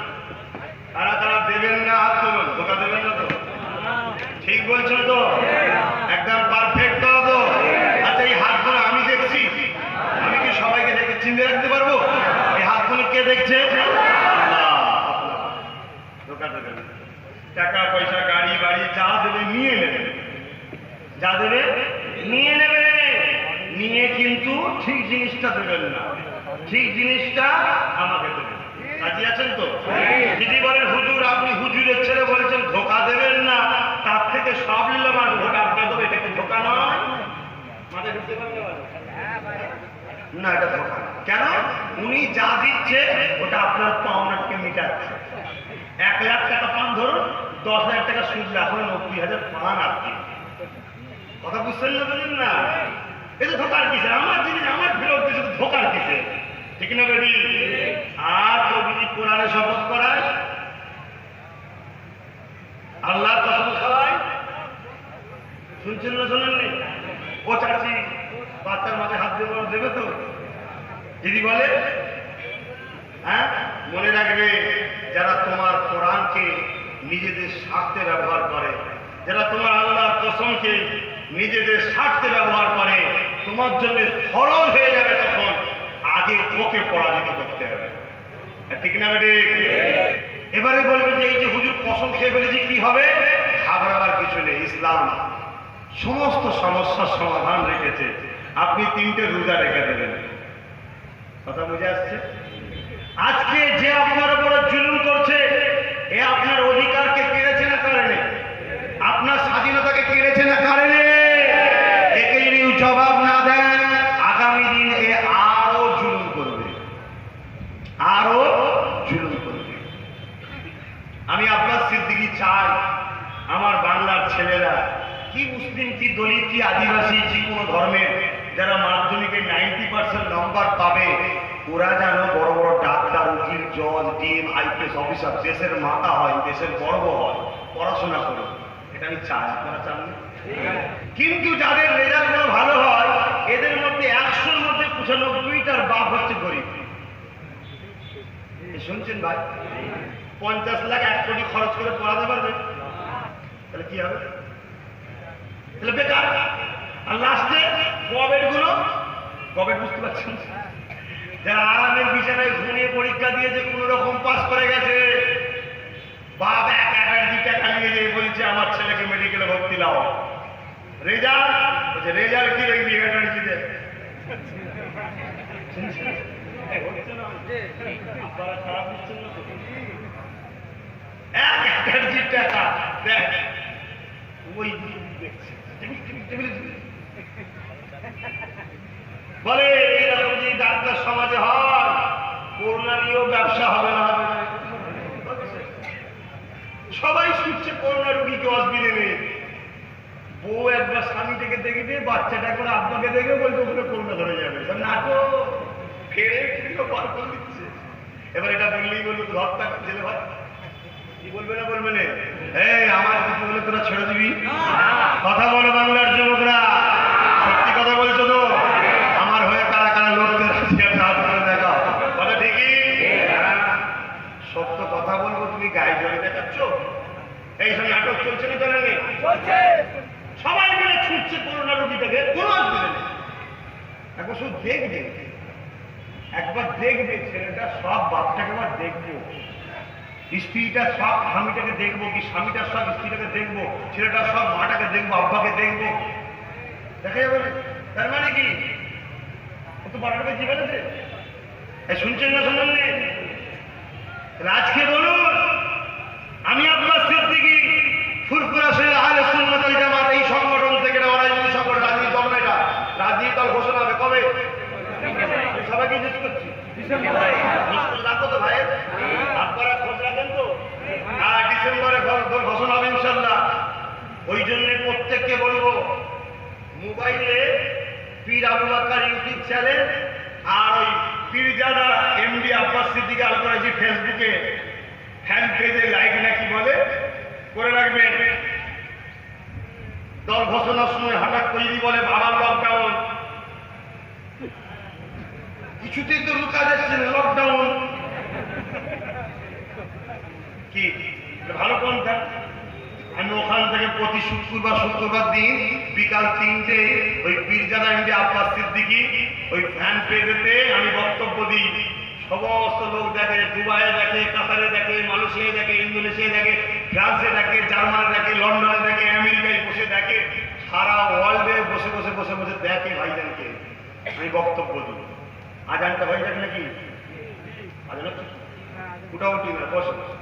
কারা কারা দেবেন না হাত তুলুন। ধোকা দেবেন না তো? ঠিক বলছো তো? একদম পারফেক্ট তো? আচ্ছা, এই হাতগুলো আমি দেখছি, আমি কি সবাইকে দেখে চিনতে রাখতে পারবো? এই হাতগুলো কে দেখছে? ধোকা দেবেন। টাকা পয়সা, গাড়ি বাড়ি যা দেবে নিয়ে নেবে, যা দেবে নিয়ে নেবে, নিয়ে কিন্তু ঠিক জিনিসটা দেবেন না। ঠিক জিনিসটা আমাকে দেবেন। রাজি আছেন তো? যদি বলেন হুজুর আপনি হুজুরের ছেলে বলছেন ধোকা দেবেন না, তার থেকে সব নিলাম আর ধোকা আপনাকে দেবে, এটা কি ধোকা নয়? মাথায় ঢুকতে পারলে না, এটা ধোকা। কেন? উনি যা দিচ্ছে ওটা আপনার পাওনাকে মিটাচ্ছে। 1 লাখ টাকা পান ধরুন, 10 লাখ টাকা সুদ রাখুন, 90,000 পান আপনি। কথা বুঝছেন না? বলেন না, এটা ধোকার কিসে? আমার জিনিস আমার ফেরত দিচ্ছে, ধোকার কিসে? ঠিক না বেবি? আর তো যদি কোরআনে শপথ করায়, আল্লাহর কসম খাওয়ায়, শুনছেন না শোনেননি? ও চাচি বাচ্চার মাঝে হাত দিয়ে দেবে তো? যদি বলে হ্যাঁ, মনে রাখবে যারা তোমার কোরআনকে নিজেদের স্বার্থে ব্যবহার করে, যারা তোমার আল্লাহর কসমকে নিজেদের স্বার্থে ব্যবহার করে, তোমার জন্য ফরজ হয়ে যাবে, তখন আগে ওকে পরাজিত করতে হবে। ঠিক না বেটি? এবারে বলবে যে এই যে হুজুর কসম খেয়ে ফেলেছি, কি হবে? ঘাবড়াবার কিছু নেই। ইসলাম সমস্ত সমস্যার সমাধান রেখেছে। আপনি 3টে রোজা রেখে দেবেন। কথা বুঝে আসছে? আজকে যে আপনার উপরে জুলুম করছে, এ আপনার অধিকারকে কেড়েছে না কারণে? আপনার স্বাধীনতাকে কেড়েছে না কারণে? একে যদি জবাব না দেন, আগামী দিন এ আরো জুলুম করবে, আরো জুলুম করবে। আমি আপনার সিদ্দিকী চাই আমার বাংলার ছেলেরা, কি মুসলিম, কি দলিত, কি আদিবাসী, যে কোনো ধর্মের, যারা মাধ্যমিকে 90% নম্বর পাবে, ওরা যেন বড় বড় ডাক্তার, উকিল, জজ, ডিএম, আইপিএস অফিসার, দেশের মাথা হয়, দেশের গর্ব হয়, পড়াশোনা করে। এটা আমি চাই। আপনারা চান? কিন্তু যাদের রেজাল্ট ভালো হয়, এদের মধ্যে 100-র মধ্যে 95টার বাপ হচ্ছে গরিব। শুনছেন ভাই? 50 লাখ 1 কোটি খরচ করে পড়াতে পারবে? তাহলে কি হবে? তাহলে বেকার। আর লাস্টে গবেট গুলো, গবেট বুঝতে পারছেন, যারা আরামের বিছানায় ঘুমিয়ে পরীক্ষা দিয়েছে, কোন রকম পাস করে গেছে, বাপ 1 টাকা নিয়ে যেয়ে বলছে আমার ছেলেকে মেডিকেলে ভর্তি দাও। রেজাল্ট বলছে, রেজাল্ট কি দেখবি? এটার্জিতে টাকা দেখ, ওই দেখছে বলে এইরকম যদি ডাক্তার সমাজে হয়, করোনা নিয়েও ব্যবসা হবে না? হবে না? সবাই শুনছে করোনা রুগীকে, অসুবিধে নেই। বউ একবার স্বামীটাকে দেখবে, বাচ্চাটা করে আব্বাকে দেখে বলছে ওখানে করোনা ধরে যাবে। নাটক ফেরে বার করে দিচ্ছে। এবার এটা বললেই বলবো ঘরটা ছেলে ভাই কি বলবে না বলবে না? এই আমার কিছু বলে তোরা ছেড়ে দিবি? কথা বলো বাংলার যুবকরা, সত্যি কথা বলছো তো? আমার হয়ে কারা কারা লড়তে দেখা কথা ঠিকই? সত্য কথা বলবো, তুমি গায়ে জড়ে দেখাচ্ছ। এই সব নাটক চলছে না? চলে নেই? সবাই মিলে ছুটছে করোনা রোগীটাকে, কোনো অসুবিধা নেই। এখন শুধু দেখবে, একবার দেখবে ছেলেটা, সব বাপটাকে একবার দেখবো। স্ত্রীটা সব স্বামীটাকে দেখবো, কি স্বামীটা সব স্ত্রীটাকে দেখবো, ছেলেটা সব মাটাকে দেখবো, আব্বাকে দেখবো, দেখা যাবে না? তার মানে কি ও তো বারোটা জীবন আছে। শুনছেন না শুনুন নি? আজকে বলুন আমি আব্বাস সিদ্দিকী ফুরফুরা শরীর আহলে সুন্নাত ওয়াল জামাত এই সংগঠন থেকে রাজনীতি সংগঠন, রাজনীতি দল না, এটা রাজনীতি দল ঘোষণা হবে কবে? সবাইকে জিজ্ঞেস করছি, রাখো তো ভাই, আপনারা খোঁজ রাখেন তো? হ্যাঁ, ডিসেম্বরে দল ঘোষণা হবে ইনশাল্লাহ। ওই জন্য প্রত্যেককে বলবো মোবাইলে পীর আবু বকর ইউটিউব চ্যানেল আর ওই পীরজাদা এমডি আব্বাস সিদ্দিকী আল কোরাইশি ফেসবুকে ফ্যান পেজে লাইক নাকি বলে করে রাখবেন। দল ঘোষণার সময় হঠাৎ করে যদি বলে বাবার লকডাউন, কিছুতেই তো রুকা যাচ্ছে না, লকডাউন কি ভালো কোনটা? আমি ওখান থেকে প্রতি শুক্রবার দিন বিকাল 3টে ওই পীরজাদা এমডি আব্বাস সিদ্দিকী ওই ফ্যান পেজেতে আমি বক্তব্য দিই। সমস্ত লোক দেখে, দুবাইয়ে দেখে, কাতারে দেখে, মালয়েশিয়ায় দেখে, ইন্দোনেশিয়ায় দেখে, ফ্রান্সে দেখে, জার্মানে দেখে, লন্ডনে দেখে, আমেরিকায় বসে দেখে, সারা ওয়ার্ল্ডে বসে বসে বসে বসে দেখে ভাইজানকে আমি বক্তব্য দিই। আজানটা হয়ে যাবে নাকি? আজান হচ্ছে উঠাউটি না, বসে বসে